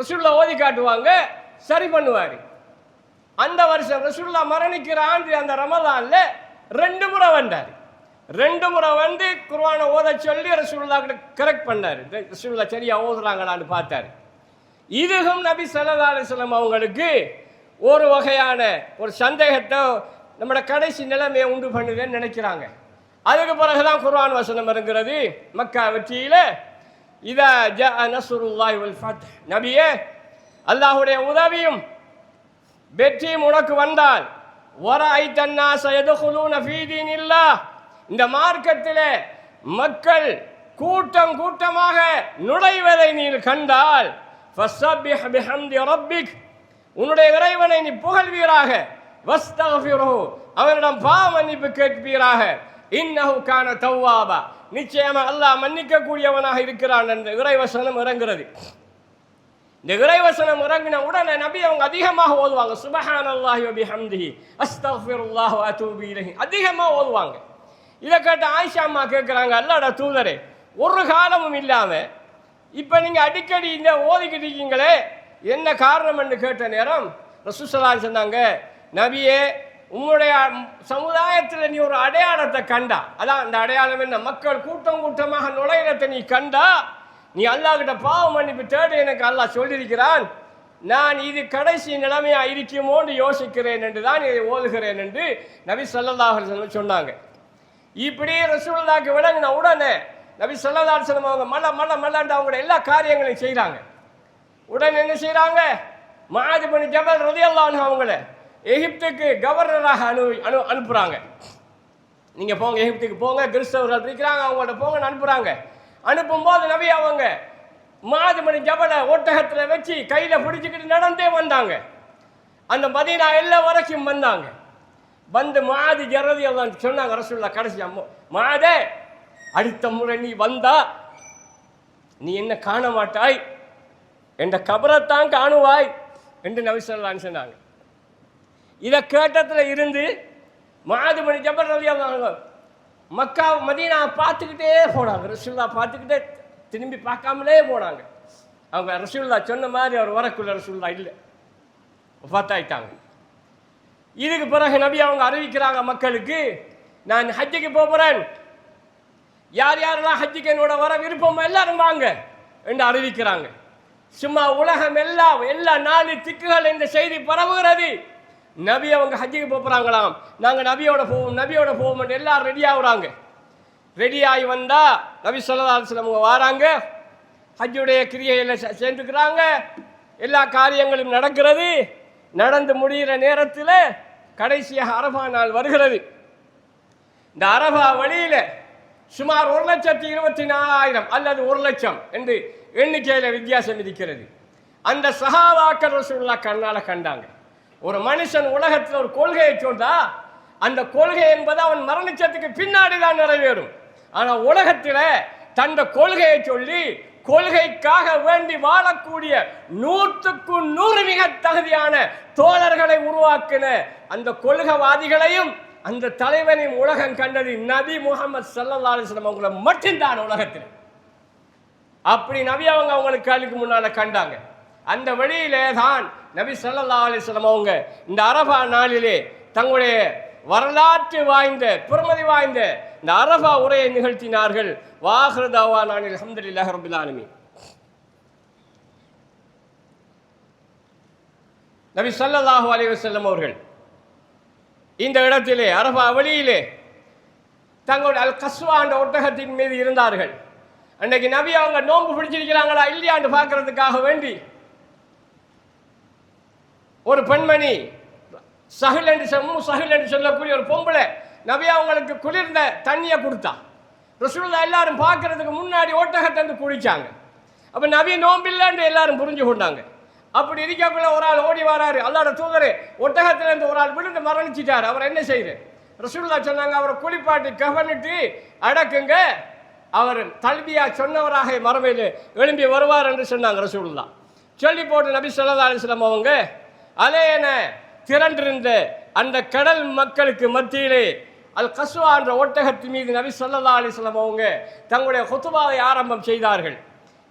ரசூலுல்லாஹ் ஓதி காட்டுவாங்க, சரி பண்ணுவாரு. அந்த வருஷம் ரசூலுல்லாஹ் மரணிக்கிற ஆண்டு அந்த ரமலான்ல 2 முறை வந்தார். 2 முறை வந்து குர்ஆனை ஓத சொல்லி ரசூலுல்லாஹ் கிட்ட கரெக்ட் பண்ணாரு. ரசூலுல்லாஹ் சரியா ஓதுறாங்களான்னு பார்த்தாரு. இதுவும் நபி ஸல்லல்லாஹு அலைஹி வஸல்லம் அவங்களுக்கு ஒரு வகையான ஒரு சந்தேகத்தை, நம்மளோட கடைசி நிலைமையை உண்டு பண்ணுதுன்னு நினைக்கிறாங்க. அதுக்கு பிறகுதான் குர்ஆன் வசனம் இருக்கிறது மக்கா வெற்றியில, இதா ஜா நஸ்ருல்லாஹி வல் ஃபத், நபியே அல்லாஹ்வுடைய உதவியும் வெற்றியும் உனக்கு வந்தால், வரைத الناس يدخلون في دين الله, இந்த மார்க்கத்திலே மக்கள் கூட்டம் கூட்டமாக நுழைவதை நீ கண்டால், ஃபஸப்பிஹ் பிஹம்தி ரப்பிக், உன்னுடைய இறைவனை நீ புகழ்வீராக, வஸ்தக்ஃபிருஹு, அவனிடம் பாவ மன்னிப்பு கேட்பீராக, இன்னஹு கான தவ்வாபா, நிச்சயமா அல்லாஹ் மன்னிக்க கூடியவனாக இருக்கிறான் என்ற இறைவசனம் இறங்குகிறது. இந்த இறைவசனம் இறங்கின உடனே நபி அவங்க அதிகமாக ஓதுவாங்க, சுப்ஹானல்லாஹி வ பிஹம்திஹி அஸ்தக்ஃபிருல்லாஹ் வ அதூபு இலைஹி, அதிகமாக ஓதுவாங்க. இதை கேட்ட ஆயிஷா அம்மா கேட்குறாங்க, அல்லாஹ்வுடைய தூதரே ஒரு காலமும் இல்லாம இப்ப நீங்க அடிக்கடி இந்த ஓதிக்கிட்டு இருக்கீங்களே, என்ன காரணம் என்று கேட்ட நேரம் ரசூல் ஸல்லல்லாஹு அலைஹி சொன்னாங்க, நபியே உங்களுடைய சமுதாயத்தில் நீ ஒரு அடையாளத்தை கண்டா, அதான் அந்த அடையாளம் என்ன, மக்கள் கூட்டம் கூட்டமாக நுழையிறதை நீ கண்டா, நீ அல்லாஹ் கிட்ட பாவ மன்னிப்பு தேடு, எனக்கு அல்லாஹ் சொல்லியிருக்கிறான், நான் இது கடைசி நிலைமையா இருக்குமோன்னு யோசிக்கிறேன் என்று தான் இதை ஓதுகிறேன் என்று நபி ஸல்லல்லாஹு அலைஹி வஸல்லம் சொன்னாங்க. இப்படி ரசூலுல்லாஹ்க்கு விளங்கின உடனே நபி ஸல்லல்லாஹு அலைஹி வஸல்லம் அவங்க மல்லண்டு அவங்களோட எல்லா காரியங்களையும் செய்கிறாங்க. உடனே என்ன செய்கிறாங்க, முஆத் இப்னு ஜபல் ரலியல்லாஹு அன்ஹு அவங்கள எகிப்துக்கு கவர்னராக அனுப்புகிறாங்க. நீங்கள் போங்க, எகிப்துக்கு போங்க, கிறிஸ்தவர்கள் இருக்கிறாங்க, அவங்கள்ட்ட போங்கன்னு அனுப்புகிறாங்க. அனுப்பும்போது நபி அவங்க முஆத் பின் ஜபல ஒட்டகத்தில் வச்சு கையில் பிடிச்சிக்கிட்டு நடந்தே வந்தாங்க. அந்த மதீனா எல்லாம் வரைக்கும் வந்தாங்க. வந்து முஆத் ரலியல்லாஹு அன்ஹு சொன்னாங்க, ரசூலுல்லாஹ் கடைசியா, முஆதே, அடுத்த முறை நீ வந்தா நீ என்ன காண மாட்டாய், என்ற கபரைத்தான் காணுவாய் என்று நபி ஸல்லல்லாஹு அலைஹி வஸல்லம் சொன்னாங்க. இதை கேட்டத்தில் இருந்து முஆத் பின் ஜபல் ரலியல்லாஹு அன்ஹு மக்கா மதீனா பார்த்துக்கிட்டே போனாங்க. ரசூலுல்லாஹ் பார்த்துக்கிட்டே திரும்பி பார்க்காமலே போனாங்க. அவங்க ரசூலுல்லாஹ் சொன்ன மாதிரி அவர் வரக்குள்ள ரசூலுல்லாஹ் இல்லை, வஃபாத்தாயிட்டாங்க. இதுக்கு பிறகு நபி அவங்க அறிவிக்கிறாங்க மக்களுக்கு, நான் ஹஜ்ஜுக்கு போகிறேன், யார் யாரெல்லாம் ஹஜ்ஜுக்கு என்னோட வர விருப்பம் எல்லாரும் வாங்க என்று அறிவிக்கிறாங்க. சும்மா உலகம் எல்லா 4 திக்குகள் இந்த செய்தி பரவுகிறது. நபி அவங்க ஹஜ்ஜுக்கு போகிறாங்களாம், நாங்கள் நபியோட போவோம் என்று எல்லாரும் ரெடி ஆகுறாங்க. ரெடி ஆகி வந்தா நபி ஸல்லல்லாஹு அலைஹி வஸல்லம் அவங்க வராங்க, ஹஜ்ஜுடைய கிரியையில் சேர்ந்துக்கிறாங்க, எல்லா காரியங்களும் நடக்கிறது. நடந்து முடிகிற நேரத்தில் கடைசியாக அரபா நாள் வருகிறது. இந்த அரபா வழியில் சுமார் 1,24,000 அல்லது 1,00,000 என்று எண்ணிக்கையில் வித்தியாசம் இருக்கிறது. அந்த சஹாபாக்கள் ரசூலுல்லாஹ் கண்ணால கண்டாங்க. ஒரு மனுஷன் உலகத்தில் ஒரு கொள்கையை சொன்னா அந்த கொள்கை என்பது அவன் மரணிச்சத்துக்கு பின்னாடி தான் நிறைவேறும். ஆனால் உலகத்தில் தந்த கொள்கையை சொல்லி கொள்கைக்காக வேண்டி வாழக்கூடிய 100க்கு 100 மிக தகுதியான தோழர்களை உருவாக்கின அந்த கொள்கைவாதிகளையும் அந்த தலைவனையும் உலகம் கண்டது நபி முஹம்மது ஸல்லல்லாஹு அலைஹி வஸல்லம் அவங்கள மட்டும்தான் உலகத்தில். அப்படி நபி அவங்களுக்கு கண்ணுக்கு முன்னால கண்டாங்க. அந்த வழியிலே தான் நபி ஸல்லல்லாஹு அலைஹி வஸல்லம் அவங்க இந்த அரபா நாளிலே தங்களுடைய வரலாற்று வாய்ந்த பெருமதி வாய்ந்த இந்த அரபா உரையை நிகழ்த்தினார்கள். வாஹிரு தஅவானா அல்ஹம்துலில்லாஹி ரப்பில் ஆலமீன். நபி ஸல்லல்லாஹு அலைஹி வஸல்லம் அவர்கள் இந்த இடத்திலே அரபா வழியிலே தங்களுடைய அல் கஸ்வா என்ற ஒட்டகத்தின் மீது இருந்தார்கள். அன்றைக்கு நபி அவங்க நோன்பு பிடிச்சிருக்கிறாங்களா இல்லையான்னு பார்க்கறதுக்காக வேண்டி ஒரு பெண்மணி சஹில் என்று சொல்லக்கூடிய ஒரு பொம்பளை நபி அவங்களுக்கு குளிர்ந்த தண்ணியை கொடுத்தா. ரசூலுல்லாஹ் எல்லாரும் பார்க்கறதுக்கு முன்னாடி ஒட்டகத்தை வந்து குடிச்சாங்க. அப்போ நபி நோம்பில்லைன்னு எல்லாரும் புரிஞ்சு கொண்டாங்க. அப்படி இருக்கக்குள்ள ஒரு ஆள் ஓடி வராரு, அல்லாஹ்வுடைய தூதரே, ஒட்டகத்திலிருந்து ஒரு ஆள் விழுந்து மரணிச்சிட்டார், அவர் என்ன செய்யுது? ரசூலுல்லாஹ் சொன்னாங்க, அவரை குளிப்பாட்டி கவனிட்டு அடக்குங்க, அவர் தல்பியா சொன்னவராக மரபையில் எழும்பி வருவார் என்று சொன்னாங்க ரசூலுல்லாஹ். சொல்லி போட்டு நபி ஸல்லல்லாஹு அலைஹி வஸல்லம் அவங்க அலையென திரண்டிருந்த அந்த கடல் மக்களுக்கு மத்தியிலே அல் கஸ்வா என்ற ஒட்டகத்தின் மீது நபி ஸல்லல்லாஹு அலைஹி வஸல்லம் அவங்க தங்களுடைய குத்துபாவை ஆரம்பம் செய்தார்கள்.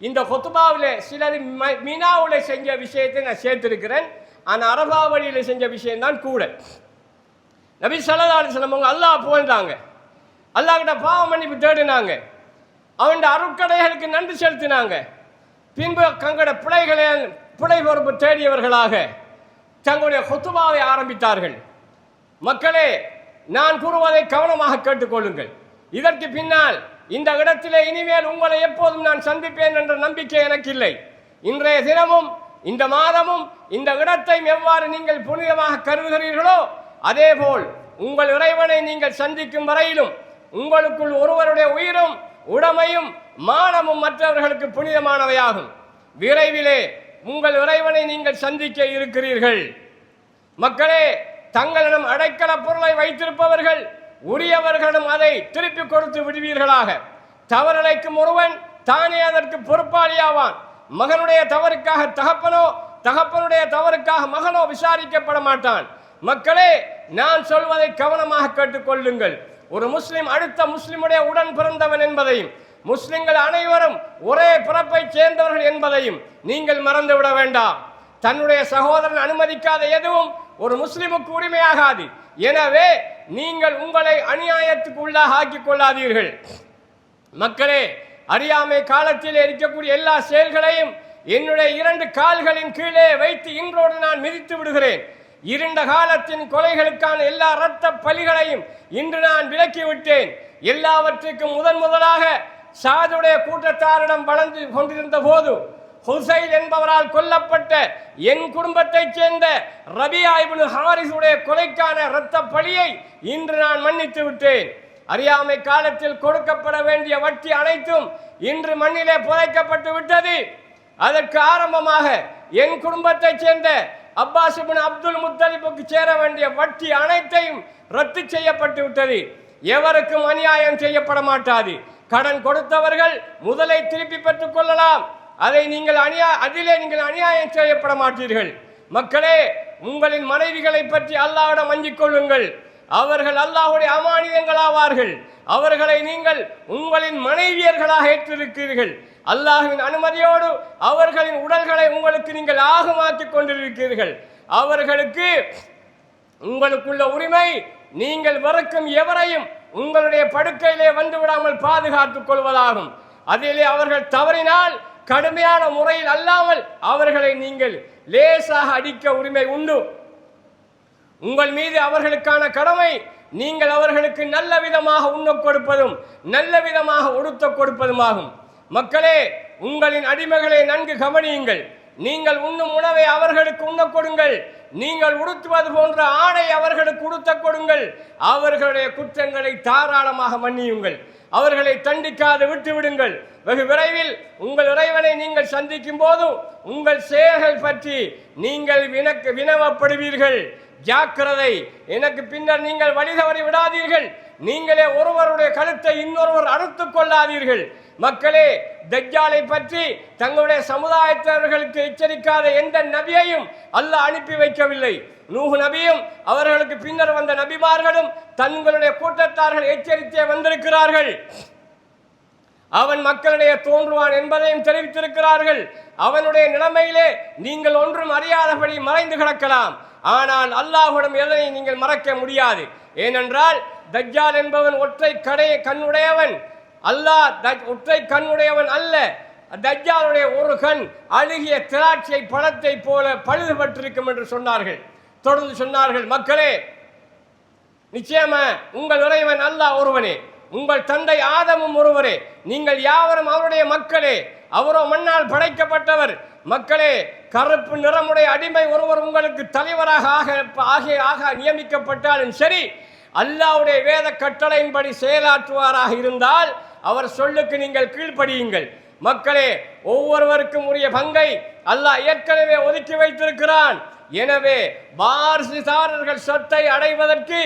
இந்த குத்துபாவில் சிலர் மினாவில் செஞ்ச விஷயத்தை நான் சேர்த்திருக்கிறேன், ஆனால் அரபாவளியில் செஞ்ச விஷயம்தான் கூட. நபி ஸல்லல்லாஹு அலைஹி வஸல்லம் அவங்க அல்லாஹ் புகழ்ந்தாங்க, அல்லாஹ்கிட்ட பாவ மன்னிப்பு தேடினாங்க, அவன் அருட்கடைகளுக்கு நன்றி செலுத்தினாங்க. பின்பு தங்களோட பிழை பொறுப்பு தேடியவர்களாக தங்களுடைய குத்துபாவை ஆரம்பித்தார்கள். மக்களே, நான் கூறுவதை கவனமாக கேட்டுக்கொள்ளுங்கள். இதற்கு பின்னால் இந்த இடத்திலே இனிமேல் உங்களை எப்போதும் நான் சந்திப்பேன் என்ற நம்பிக்கை எனக்கு இல்லை. இன்றைய தினமும் இந்த மாதமும் இந்த இடத்தையும் எவ்வாறு நீங்கள் புனிதமாக கருதுகிறீர்களோ அதேபோல் உங்கள் இறைவனை நீங்கள் சந்திக்கும் வரையிலும் உங்களுக்குள் ஒருவருடைய உயிரும் உடமையும் மானமும் மற்றவர்களுக்கு புனிதமானவையாகும். விரைவிலே உங்கள் இறைவனை நீங்கள் சந்திக்க இருக்கிறீர்கள். மக்களே, தங்களிடம் அடைக்கல பொருளை வைத்திருப்பவர்கள் உரியவர்களிடம் அதை திருப்பி கொடுத்து விடுவீர்களாக. தவறிழைக்கும் ஒருவன் தானே அதற்கு பொறுப்பாளியாவான். மகனுடைய தவறுக்காக தகப்பனோ, தகப்பனுடைய தவறுக்காக மகனோ விசாரிக்கப்பட மாட்டான். மக்களே, நான் சொல்வதை கவனமாக கேட்டுக்கொள்ளுங்கள். ஒரு முஸ்லிம் அடுத்த முஸ்லிமுடைய உடன் பிறந்தவன் என்பதையும் முஸ்லிம்கள் அனைவரும் ஒரே பிறப்பை சேர்ந்தவர்கள் என்பதையும் நீங்கள் மறந்துவிட வேண்டாம். தன்னுடைய சகோதரன் அனுமதிக்காத எதுவும் ஒரு முஸ்லிமுக்கு உரிமையாகாது. எனவே நீங்கள் உங்களை அநியாயத்துக்கு உள்ளாக ஆக்கிக் கொள்ளாதீர்கள். மக்களே, அறியாமை காலத்தில் இருக்கக்கூடிய எல்லா செயல்களையும் என்னுடைய 2 கால்களின் கீழே வைத்து இன்றோடு நான் மிதித்து விடுகிறேன். இருண்ட காலத்தின் கொலைகளுக்கான எல்லா இரத்த பலிகளையும் இன்று நான் விலக்கிவிட்டேன். எல்லாவற்றுக்கும் முதலாக சாதுடைய கூட்டத்தாரிடம் வளர்ந்து கொண்டிருந்த போது ஹுசைல் என்பவரால் கொல்லப்பட்ட என் குடும்பத்தைச் சேர்ந்த ரபியா இப்னு ஹாரிஸுடைய கொலைக்கான இரத்த பழியை இன்று நான் மன்னித்து விட்டேன். அறியாமை காலத்தில் கொடுக்கப்பட வேண்டிய வட்டி அனைத்தும் இன்று மண்ணிலே புதைக்கப்பட்டு விட்டது. அதற்கு ஆரம்பமாக என் குடும்பத்தைச் சேர்ந்த அப்பாஸ் இப்னு அப்துல் முத்தலிபுக்கு சேர வேண்டிய வட்டி அனைத்தையும் ரத்து செய்யப்பட்டு விட்டது. எவருக்கும் அநியாயம் செய்யப்பட மாட்டாது. கடன் கொடுத்தவர்கள் முதலை திருப்பி பெற்றுக் கொள்ளலாம். அதிலே நீங்கள் அநியாயம் செய்யப்பட மாட்டீர்கள். மக்களே, உங்களின் மனைவிகளை பற்றி அல்லாஹ்விடம் அஞ்சிக் கொள்ளுங்கள். அவர்கள் அல்லாஹ்வுடைய அமானிதங்கள் ஆவார்கள். அவர்களை நீங்கள் உங்களின் மனைவியர்களாக ஏற்றிருக்கிறீர்கள். அல்லாஹ்வின் அனுமதியோடு அவர்களின் உடல்களை உங்களுக்கு நீங்கள் ஆகமாக்கிக் கொண்டிருக்கிறீர்கள். அவர்களுக்கு உங்களுக்குள்ள உரிமை நீங்கள் வெறுக்கும் எவரையும் உங்களுடைய படுக்கையிலே வந்து விடாமல் பாதுகாத்துக் கொள்வதாகும். அதிலே அவர்கள் தவறினால் கடுமையான முறையில் அல்லாமல் அவர்களை நீங்கள் லேசாக அடிக்க உரிமை உண்டு. உங்கள் மீது அவர்களுக்கான கடமை நீங்கள் அவர்களுக்கு நல்ல விதமாக உண்ண கொடுப்பதும் நல்ல விதமாக உடுத்த கொடுப்பதுமாகும். மக்களே, உங்களின் அடிமைகளை நன்கு கவனியுங்கள். நீங்கள் உண்ணும் உணவை அவர்களுக்கு உண்ண கொடுங்கள். நீங்கள் உடுத்துவது போன்ற ஆடை அவர்களுக்கு உடுத்த கொடுங்கள். அவர்களுடைய குற்றங்களை தாராளமாக மன்னியுங்கள். அவர்களை தண்டிக்காது விட்டு விடுங்கள். வெகு விரைவில் உங்கள் இறைவனை நீங்கள் சந்திக்கும் போது உங்கள் செயல்கள் பற்றி நீங்கள் வினவப்படுவீர்கள். ஜாக்கிரதை, எனக்கு பின்னர் நீங்கள் வழி தவறி விடாதீர்கள். நீங்களே ஒருவருடைய கழுத்தை இன்னொருவர் அறுத்துக் கொள்ளாதீர்கள். மக்களே, தஜ்ஜாலை பற்றி தங்களுடைய சமுதாயத்தவர்களுக்கு எச்சரிக்காத எந்த நபியையும் அல்லாஹ் அனுப்பி வைக்கவில்லை. நூஹ் நபியும் அவர்களுக்கு பின்னர் வந்த நபிமார்களும் தங்களுடைய கூட்டத்தார்கள் எச்சரித்தே வந்திருக்கிறார்கள். அவன் மக்களிடையே தோன்றுவான் என்பதையும் தெரிவித்திருக்கிறார்கள். அவனுடைய நிலைமையிலே நீங்கள் ஒன்றும் அறியாதபடி மறைந்து கிடக்கலாம். ஆனால் அல்லாஹ்விடம் எதனை நீங்கள் மறைக்க முடியாது. ஏனென்றால் தஜ்ஜால் என்பவன் ஒற்றை கண்ணுடையவன். அல்லாஹ் ஒற்றை கண்ணுடையவன் அல்ல. தஜ்ஜாலுடைய ஒரு கண் அழுகிய திராட்சை பழத்தை போல பழுதுபட்டிருக்கும் என்று சொன்னார்கள். தொடர்ந்து சொன்னார்கள், மக்களே, நிச்சயமா உங்கள் இறைவன் அல்லாஹ் ஒருவனே, உங்கள் தந்தை ஆதமும் ஒருவரே, நீங்கள் யாவரும் அவருடைய மக்களே, அவரோ மண்ணால் படைக்கப்பட்டவர். மக்களே, கருப்பு நிறமுடைய அடிமை ஒருவர் உங்களுக்கு தலைவராக ஆக நியமிக்கப்பட்டாலும் சரி, அல்லாஹ்வுடைய வேத கட்டளையின்படி செயலாற்றுவாராக இருந்தால் அவர் சொல்லுக்கு நீங்கள் கீழ்ப்படியுங்கள். மக்களே, ஒவ்வொருவருக்கும் உரிய பங்கை அல்லாஹ் ஏற்கனவே ஒதுக்கி வைத்திருக்கிறான். எனவே வாரிசுதாரர்கள் சொத்தை அடைவதற்கு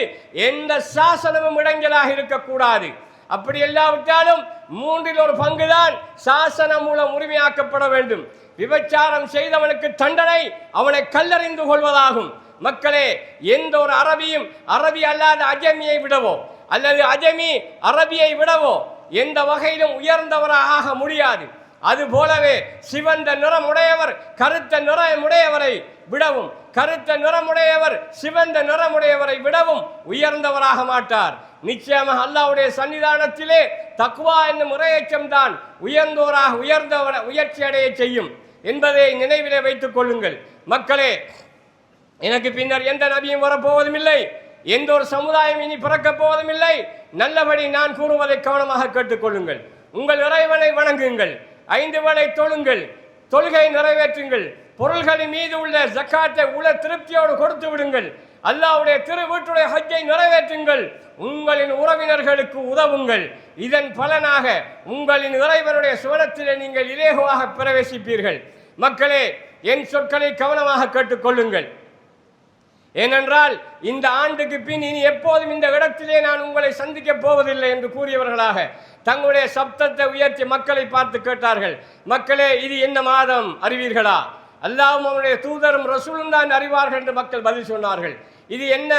எந்த சாசனமும் இடைஞ்சலாக இருக்கக்கூடாது. அப்படி இல்லாவிட்டாலும் 1/3 பங்குதான் சாசனம் மூலம் உரிமையாக்கப்பட வேண்டும். விபச்சாரம் செய்தவனுக்கு தண்டனை அவனை கல்லறிந்து கொள்வதாகும். மக்களே, எந்த ஒரு அரபியும் அரபி அல்லாத அஜமியை விடவோ அல்லது அஜமி அரபியை விடவோ எந்த வகையிலும் உயர்ந்தவராக முடியாது. அதுபோலவே சிவந்த நிறமுடையவர் கருத்த நிறமுடையவரை விடவும், கருத்த நிறமுடையவர் சிவந்த நிறமுடையவரை விடவும் உயர்ந்தவராக மாட்டார். நிச்சயமாக அல்லாஹ்வுடைய சன்னிதானத்திலே தக்வா என்னும் இறையச்சம்தான் உயர்ச்சி அடைய செய்யும் என்பதை நினைவிலே வைத்துக் கொள்ளுங்கள். மக்களே, எனக்கு பின்னர் எந்த நபியும் வரப்போவதும் இல்லை. எந்த ஒரு சமுதாயம் இனி பிறக்கப் போவதும் இல்லை. நல்லபடி நான் கூறுவதை கவனமாக கேட்டுக்கொள்ளுங்கள். உங்கள் இறைவனை வணங்குங்கள். 5 வேளை தொழுங்கள். தொழுகை நிறைவேற்றுங்கள். பொருள்களின் மீது உள்ள ஜக்காத்தை உள்ள திருப்தியோடு கொடுத்து விடுங்கள். அல்லாஹ்வுடைய திரு வீட்டுடைய ஹஜ்ஜை நிறைவேற்றுங்கள். உங்களின் உறவினர்களுக்கு உதவுங்கள். இதன் பலனாக உங்களின் இறைவனுடைய சுவனத்திலே நீங்கள் இலேகுவாக பிரவேசிப்பீர்கள். மக்களே, என் சொற்களை கவனமாக கேட்டுக்கொள்ளுங்கள். ஏனென்றால் இந்த ஆண்டுக்கு பின் இனி எப்போதும் இந்த இடத்திலே நான் உங்களை சந்திக்கப் போவதில்லை என்று கூறியவர்களாக தங்களுடைய சப்தத்தை உயர்த்தி மக்களை பார்த்து கேட்டார்கள். மக்களே, இது என்ன மாதம் அறிவீர்களா? அல்லாஹ்வும் அவருடைய தூதரும் ரசூலும் தான் அறிவார்கள் என்று மக்கள் பதில் சொன்னார்கள். இது என்ன?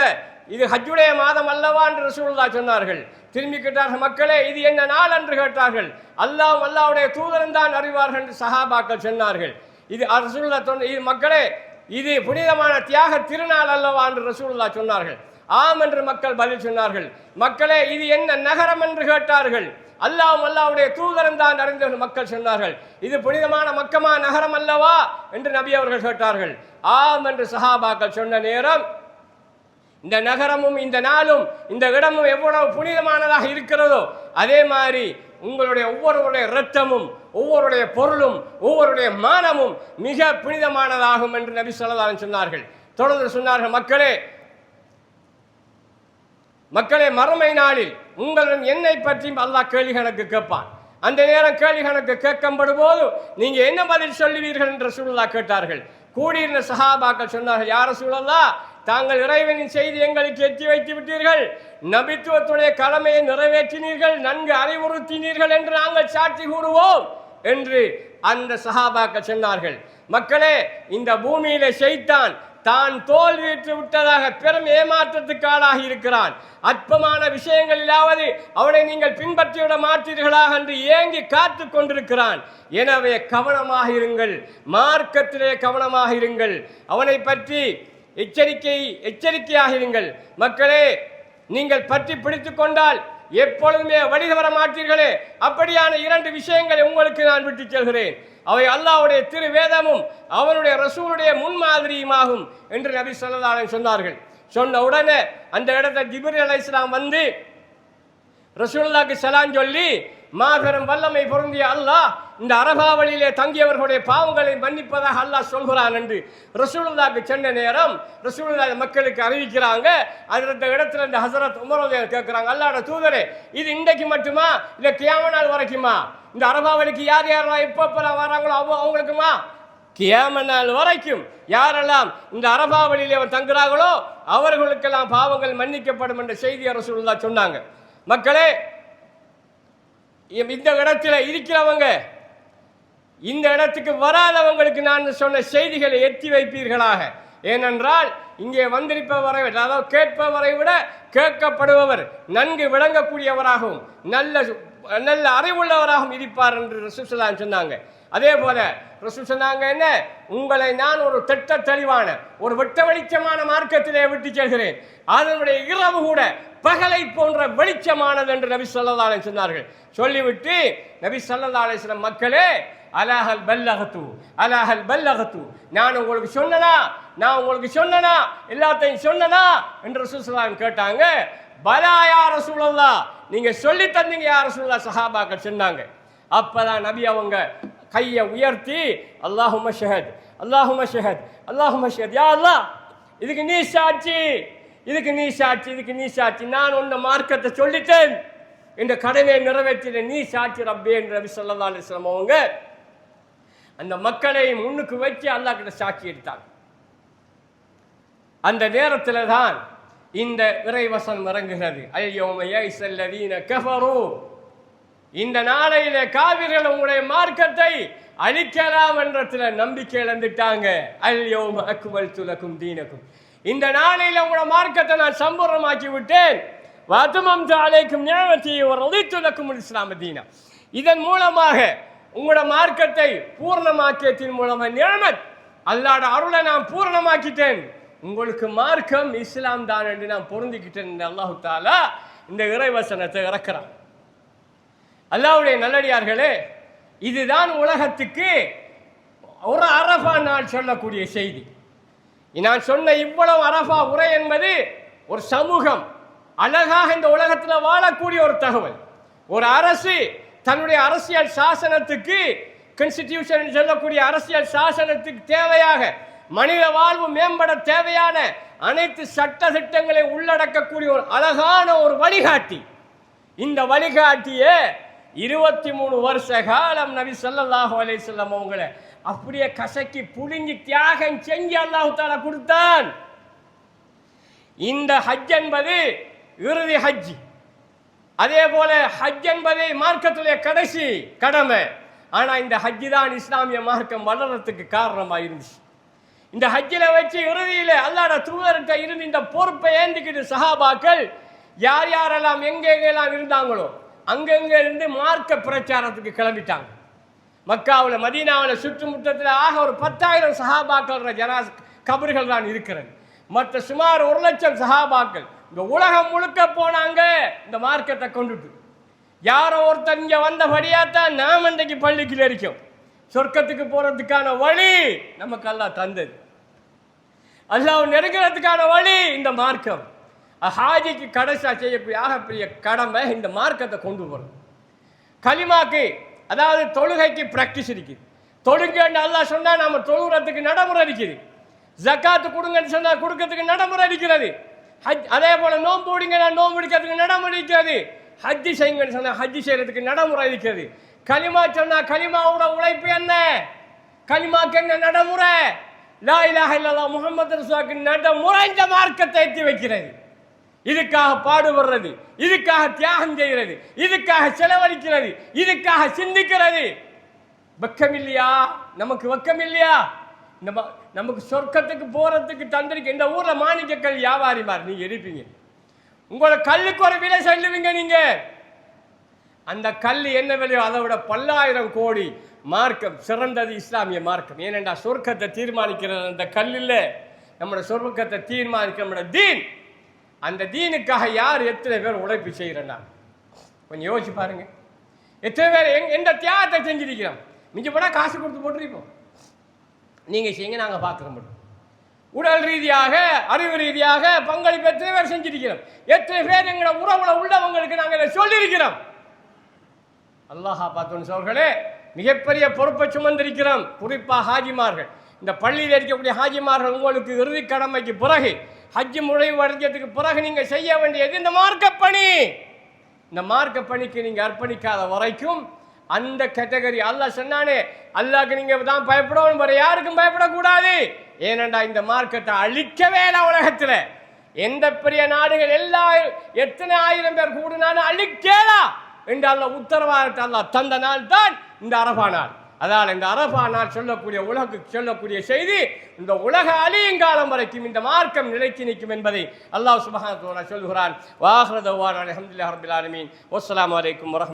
இது ஹஜ்ஜுடைய மாதம் அல்லவா என்று ரசூலுல்லாஹ் சொன்னார்கள். திரும்பி கேட்டார்கள், மக்களே, இது என்ன நாள் என்று கேட்டார்கள். அல்லாஹ்வும் அல்லாஹ்வுடைய தூதரும் தான் அறிவார்கள் என்று சஹாபாக்கள் சொன்னார்கள். இது ரசூலுல்லாஹ் இது மக்களே, இது புனிதமான தியாக திருநாள் அல்லவா என்று ரசூலுல்லாஹ் சொன்னார்கள். ஆம் என்று மக்கள் பதில் சொன்னார்கள். மக்களே, இது என்ன நகரம் என்று கேட்டார்கள். அல்லாஹ்வும் அல்லாஹ்வுடைய தூதரும் தான் அறிந்த மக்கள் சொன்னார்கள். இது புனிதமான மக்கமா நகரம் அல்லவா என்று நபி அவர்கள் கேட்டார்கள். ஆம் என்று சஹாபாக்கள் சொன்ன நேரம் இந்த நகரமும் இந்த நாளும் இந்த இடமும் எவ்வளவு புனிதமானதாக இருக்கிறதோ அதே மாதிரி உங்களுடைய ஒவ்வொருவருடைய இரத்தமும் ஒவ்வொருடைய பொருளும் ஒவ்வொருடைய மானமும் மிக புனிதமானதாகும் என்று நபி ஸல்லல்லாஹு அலைஹி சொன்னார்கள். தொடர்ந்து சொன்னார்கள், மக்களே மறுமை நாளில் உங்களிடம் என்னை பற்றி அல்லாஹ் கேள்வி கணக்கு கேட்பான். அந்த நேரம் கேள்வி கணக்கு கேட்கப்படும் போது நீங்க என்ன பதில் சொல்லுவீர்கள் என்று ரசூலுல்லாஹ் கேட்டார்கள். கூடியிருந்த சஹாபாக்கள் சொன்னார்கள், யா ரசூலல்லாஹ், தாங்கள் இறைவனின் செய்தி எங்களுக்கு எத்தி வைத்து விட்டீர்கள், நபித்துவத்துடைய கடமையை நிறைவேற்றினீர்கள், நன்கு அறிவுறுத்தினீர்கள் என்று நாங்கள் சாட்சி கூறுவோம் என்று அந்த சஹாபாக்கள் சொன்னார்கள். மக்களே, இந்த பூமியில ஷைத்தான் தான் தோல்வியுற்று விட்டதாக பெரும் ஏமாற்றத்துக்கு ஆளாகி இருக்கிறான். அற்பமான விஷயங்களிலாவது அவனை நீங்கள் பின்பற்றிவிட மாட்டீர்களாக என்று ஏங்கி காத்து கொண்டிருக்கிறான். எனவே கவனமாக இருங்கள், மார்க்கத்திலே கவனமாக இருங்கள், அவனை பற்றி எச்சரிக்கையாக இருங்கள். மக்களே, நீங்கள் பற்றி பிடித்துக் கொண்டால் எப்பொழுதுமே வழி தவற மாட்டீர்களே. அப்படியான 2 விஷயங்களை உங்களுக்கு நான் விட்டு செல்கிறேன். அவை அல்லாஹ்வுடைய திரு வேதமும் அவனுடைய ரசூலுடைய முன்மாதிரியுமாகும் என்று நபி ஸல்லல்லாஹு அலைஹி சொன்னார்கள். சொன்ன உடனே அந்த இடத்துல ஜிப்ரீல் அலைஹிஸ்ஸலாம் வந்து ரசூலுல்லாஹ்க்கு சலாம் சொல்லி, மாபெரும் வல்லமை பொருந்திய அல்லாஹ் இந்த அரபாவளியிலே தங்கியவர்களுடைய பாவங்களை மன்னிப்பதாக அல்லாஹ் சொல்கிறான் என்று ரசூலுல்லாஹ்க்கு சொன்ன நேரம் ரசூலுல்லாஹ் மக்களுக்கு அறிவிக்கிறாங்க. அந்த இடத்துல இந்த ஹஸரத் உமர் கேட்கிறாங்க, அல்லாஹ்வுடைய தூதரே, இது இன்றைக்கு மட்டுமா இல்லை கியாம நாள் வரைக்குமா? இந்த அரபாவளிக்கு யார் யாரெல்லாம் எப்பப்பெல்லாம் வராங்களோ அவங்களுக்குமா? கியாம நாள் வரைக்கும் யாரெல்லாம் இந்த அரபாவளியிலே தங்குறாங்களோ அவர்களுக்கெல்லாம் பாவங்கள் மன்னிக்கப்படும் என்ற செய்தியை ரசூலுல்லாஹ் சொன்னாங்க. மக்களே, இந்த இடத்துல இருக்கிறவங்க, இந்த இடத்துக்கு வராதவங்களுக்கு நான் சொன்ன செய்திகளை எத்தி வைப்பீர்களாக. ஏனென்றால் இங்கே வந்திருப்பவரை, அதாவது கேட்பவரை விட கேட்கப்படுபவர் நன்கு விளங்கக்கூடியவராகவும் நல்ல அறிவுள்ளவராகவும் இருப்பார் என்று ரசூல் ஸல்லல்லாஹு அலைஹி சொன்னாங்க. அதே போல ரசூல் சொன்னாங்க, என்ன, உங்களை நான் ஒரு திட்ட தெளிவான ஒரு வெட்ட வெளிச்சமான மார்க்கத்திலே விட்டு செல்கிறேன், அதனுடைய இரவு கூட பகலை போன்ற வெளிச்சமானது என்று நபி ஸல்லல்லாஹு அலைஹி சொன்னார்கள். சொல்லிவிட்டு நபி ஸல்லல்லாஹு அலைஹி வஸல்லம், மக்களே, அலாஹல் பல்லகத்து, நான் உங்களுக்கு சொன்னனா எல்லாத்தையும் சொன்னனா என்று ரசூல் ஸல்லல்லாஹு அலைஹி கேட்டாங்க. பலா யா ரசூலல்லாஹ், நீங்க சொல்லி தந்தீங்க யா ரசூலல்லாஹ், சஹாபாக்கள் சொன்னாங்க. அப்பதான் நபி அவங்க கையை உயர்த்தி அல்லாஹும்ம ஷஹத் யா அல்லாஹ், இதுக்கு நீ சாட்சி, நான் உன்ன மார்க்கத்தை சொல்லிட்டேன், இந்த கடமையை நிறைவேற்றின, நீ சாட்சி ரப்பே என்று நபி ஸல்லல்லாஹு அலைஹி வஸல்லம் அவங்க அந்த மக்களை முன்னுக்கு வச்சு அல்லாஹ் கிட்ட சாட்சி எடுத்தாங்க. அந்த நேரத்தில் தான் இந்த இறைவசனம் இறங்குகிறது. அல்யௌம யைஸல்லதீன கஃபரு, இந்த நாளையில காவிர்கள் உங்களுடைய மார்க்கத்தை அழிக்கலாம் என்றதுல நம்பிக்கை இழந்துட்டாங்க. அல்யௌம அக்மல்து லகும் தீனகும், இந்த நாளையில உங்களோட மார்க்கத்தை நான் சம்பூர்ணமாக்கி விட்டேன். வஅத்மம்து அலைக்கும் நிஅமதி வரதித்து லகுமுல் இஸ்லாம தீனா, இதன் மூலமாக உங்களோட மார்க்கத்தை பூர்ணமாக்கியத்தின் மூலமாக நிஅமத், அல்லாஹ்வுடைய அருளை நான் பூர்ணமாக்கிட்டேன், உங்களுக்கு மார்க்கம் இஸ்லாம் தான் என்று நான் பொருந்திக்கிட்டேன் என்று அல்லாஹ் தஆலா இந்த இறைவசனத்தை இறக்குறான். அல்லாஹ்வுடைய நல்லடியார்களே, இதுதான் உலகத்துக்கு ஒரு அரஃபா நாள் சொல்லக்கூடிய செய்தி. நான் சொன்ன இவ்வளவு அரஃபா உரை என்பது ஒரு சமூகம் அழகாக இந்த உலகத்தில் வாழக்கூடிய ஒரு தகவல். ஒரு அரசு தன்னுடைய அரசியல் சாசனத்துக்கு, கான்ஸ்டிடியூஷன் சொல்லக்கூடிய அரசியல் சாசனத்துக்கு தேவையாக மனித வாழ்வு மேம்பட தேவையான அனைத்து சட்ட திட்டங்களை உள்ளடக்கக்கூடிய ஒரு அழகான ஒரு வழிகாட்டி. இந்த வழிகாட்டியே 23 வருஷ காலம் நபி ஸல்லல்லாஹு அலைஹி வஸல்லம் அவங்களை அப்படியே கசக்கி புடுங்கி தியாகம் செஞ்சு அல்லாஹ் தஆலா கொடுத்தான். இந்த ஹஜ் என்பது இறுதி ஹஜ். அதே போல ஹஜ் என்பது மார்க்கத்துடைய கடைசி கடமை. ஆனா இந்த ஹஜ் தான் இஸ்லாமிய மார்க்கம் வளர்றதுக்கு காரணமாக இருந்துச்சு. இந்த ஹஜ்ஜில வச்சு இறுதியில அல்லாஹ்வுடைய தூதர்கிட்ட இருந்து இந்த பொறுப்பை ஏந்திக்கிட்டு சஹாபாக்கள் யார் யாரெல்லாம் எங்கெங்கெல்லாம் இருந்தாங்களோ அங்கங்க இருந்து மார்க்க பிரச்சாரத்துக்கு கிளம்பிட்டாங்க. மக்காவில் மதீனாவில் சுற்றுமுற்றத்தில் ஆக ஒரு 10,000 சஹாபாக்கள் கபர்கள் தான் இருக்கிறது. மற்ற சுமார் 1,00,000 சஹாபாக்கள் இந்த உலகம் முழுக்க போனாங்க இந்த மார்க்கத்தை கொண்டுட்டு. யாரோ ஒருத்தர் இங்கே வந்தபடியாத்தான் நாம் இன்றைக்கு பள்ளிக்குள்ள இருக்கோம். சொர்க்கத்துக்கு போறதுக்கான வழி நமக்கு அல்லாஹ் தந்தது. அல்லாஹ் நெருங்கிறதுக்கான வழி இந்த மார்க்கம். ஹாஜிக்கு கடைசியாக செய்யக்கூடிய ஆகப்பெரிய கடமை இந்த மார்க்கத்தை கொண்டு போகிறது. கலிமாக்கு அதாவது தொழுகைக்கு பிராக்டிஸ் இருக்குது. தொழுங்கன்னு அல்லாஹ் சொன்னா நம்ம தொழுகிறதுக்கு நடைமுறை இருக்குது. ஜக்காத்து கொடுங்கன்னு சொன்னா கொடுக்கறதுக்கு நடைமுறை இருக்கிறது. அதே போல நோன்பு விடுங்கன்னா நோன்பு பிடிக்கிறதுக்கு நடைமுறை இருக்கிறது. ஹஜ்ஜி செய்யுங்கன்னு சொன்னா ஹஜ்ஜி செய்யறதுக்கு நடைமுறை இருக்கிறது. கலிமா சொன்னா கலிமாவோட உழைப்பு என்ன, கலிமாக்கு என்ன நடைமுறை, லா இலாஹ இல்லல்லாஹ் முஹம்மது ரசூலுல்லாஹ்க்கு நடைமுறை இந்த மார்க்கத்தை எத்தி வைக்கிறது. இதுக்காக பாடுபடுறது, இதுக்காக தியாகம் செய்கிறது, இதுக்காக செலவழிக்கிறது, இதுக்காக சிந்திக்கிறது. வெக்கம் இல்லையா? நமக்கு வெக்கம் இல்லையா? நமக்கு சொர்க்கத்துக்கு போறதுக்கு தந்திரிக்க இந்த ஊர்ல மாணிக்கக்கல் வியாபாரி மாதிரி நீங்க இருப்பீங்க. உங்களோட கல்லுக்கு ஒரு விலை சொல்லுவீங்க. நீங்க அந்த கல் என்ன விலையோ அதை விட 10,000 கோடி மார்க்கம் சிறந்தது இஸ்லாமிய மார்க்கம். ஏனென்றா சொர்க்கத்தை தீர்மானிக்கிறது அந்த கல் இல்லை, நம்மளோட சொர்க்கத்தை தீர்மானிக்கிற நம்மளோட தீன். அந்த தீனுக்காக யார் எத்தனை பேர் உழைப்பு செய்கிறேன்னா கொஞ்சம் யோசிச்சு பாருங்க. எத்தனை பேர் எந்த தியாகத்தை செஞ்சிருக்கிறோம். மிஞ்சி போனால் காசு கொடுத்து போட்டிருப்போம். நீங்கள் செய்யுங்க, நாங்கள் பார்த்துக்க மாட்டோம். உடல் ரீதியாக அறிவு ரீதியாக பங்களிப்பு எத்தனை பேர் செஞ்சிருக்கிறோம். எத்தனை பேர் எங்களோட உறவுல உள்ளவங்களுக்கு நாங்கள் இதை சொல்லியிருக்கிறோம். அல்லாஹா பார்த்தோன்னு சோர்களே, மிகப்பெரிய பொறுப்பை சுமந்திருக்கிறோம். குறிப்பாக ஹாஜிமார்கள், இந்த பள்ளியில் இருக்கக்கூடிய ஹாஜிமார்கள், உங்களுக்கு இறுதி கடமைக்கு பிறகு ஹஜ்ஜு நுழைவடைஞ்சதுக்கு பிறகு நீங்கள் செய்ய வேண்டியது இந்த மார்க்கப்பணி. இந்த மார்க்கப்பணிக்கு நீங்கள் அர்ப்பணிக்காத வரைக்கும் அந்த கேட்டகரி அல்லாஹ் சொன்னானே, அல்லாஹ்க்கு நீங்கள் தான் பயப்படணும், வேற யாருக்கும் பயப்படக்கூடாது. ஏனென்றா இந்த மார்க்கத்தை அழிக்கவே இல்லை உலகத்தில். எந்த பெரிய நாடுகள் எல்லா எத்தனை ஆயிரம் பேர் கூடுனாலும் அழிக்கலா என்று அல்லாஹ் உத்தரவாதத்தை அல்லாஹ் தந்த நாள் தான் இந்த அரஃபா நாள். அதால் இந்த அரஃபா நாள் சொல்லக்கூடிய செய்தி, இந்த உலக அழியுங்காலம் வரைக்கும் இந்த மார்க்கம் நிலைத்து நிற்கும் என்பதை அல்லாஹ் சுப்ஹானஹு வ தஆலா சொல்கிறான். வாஹிரு தஅவானா அல்ஹம்துலில்லாஹி ரப்பில் ஆலமீன். வஸ்ஸலாமு அலைக்கும் வரஹ்மத்துல்லாஹி.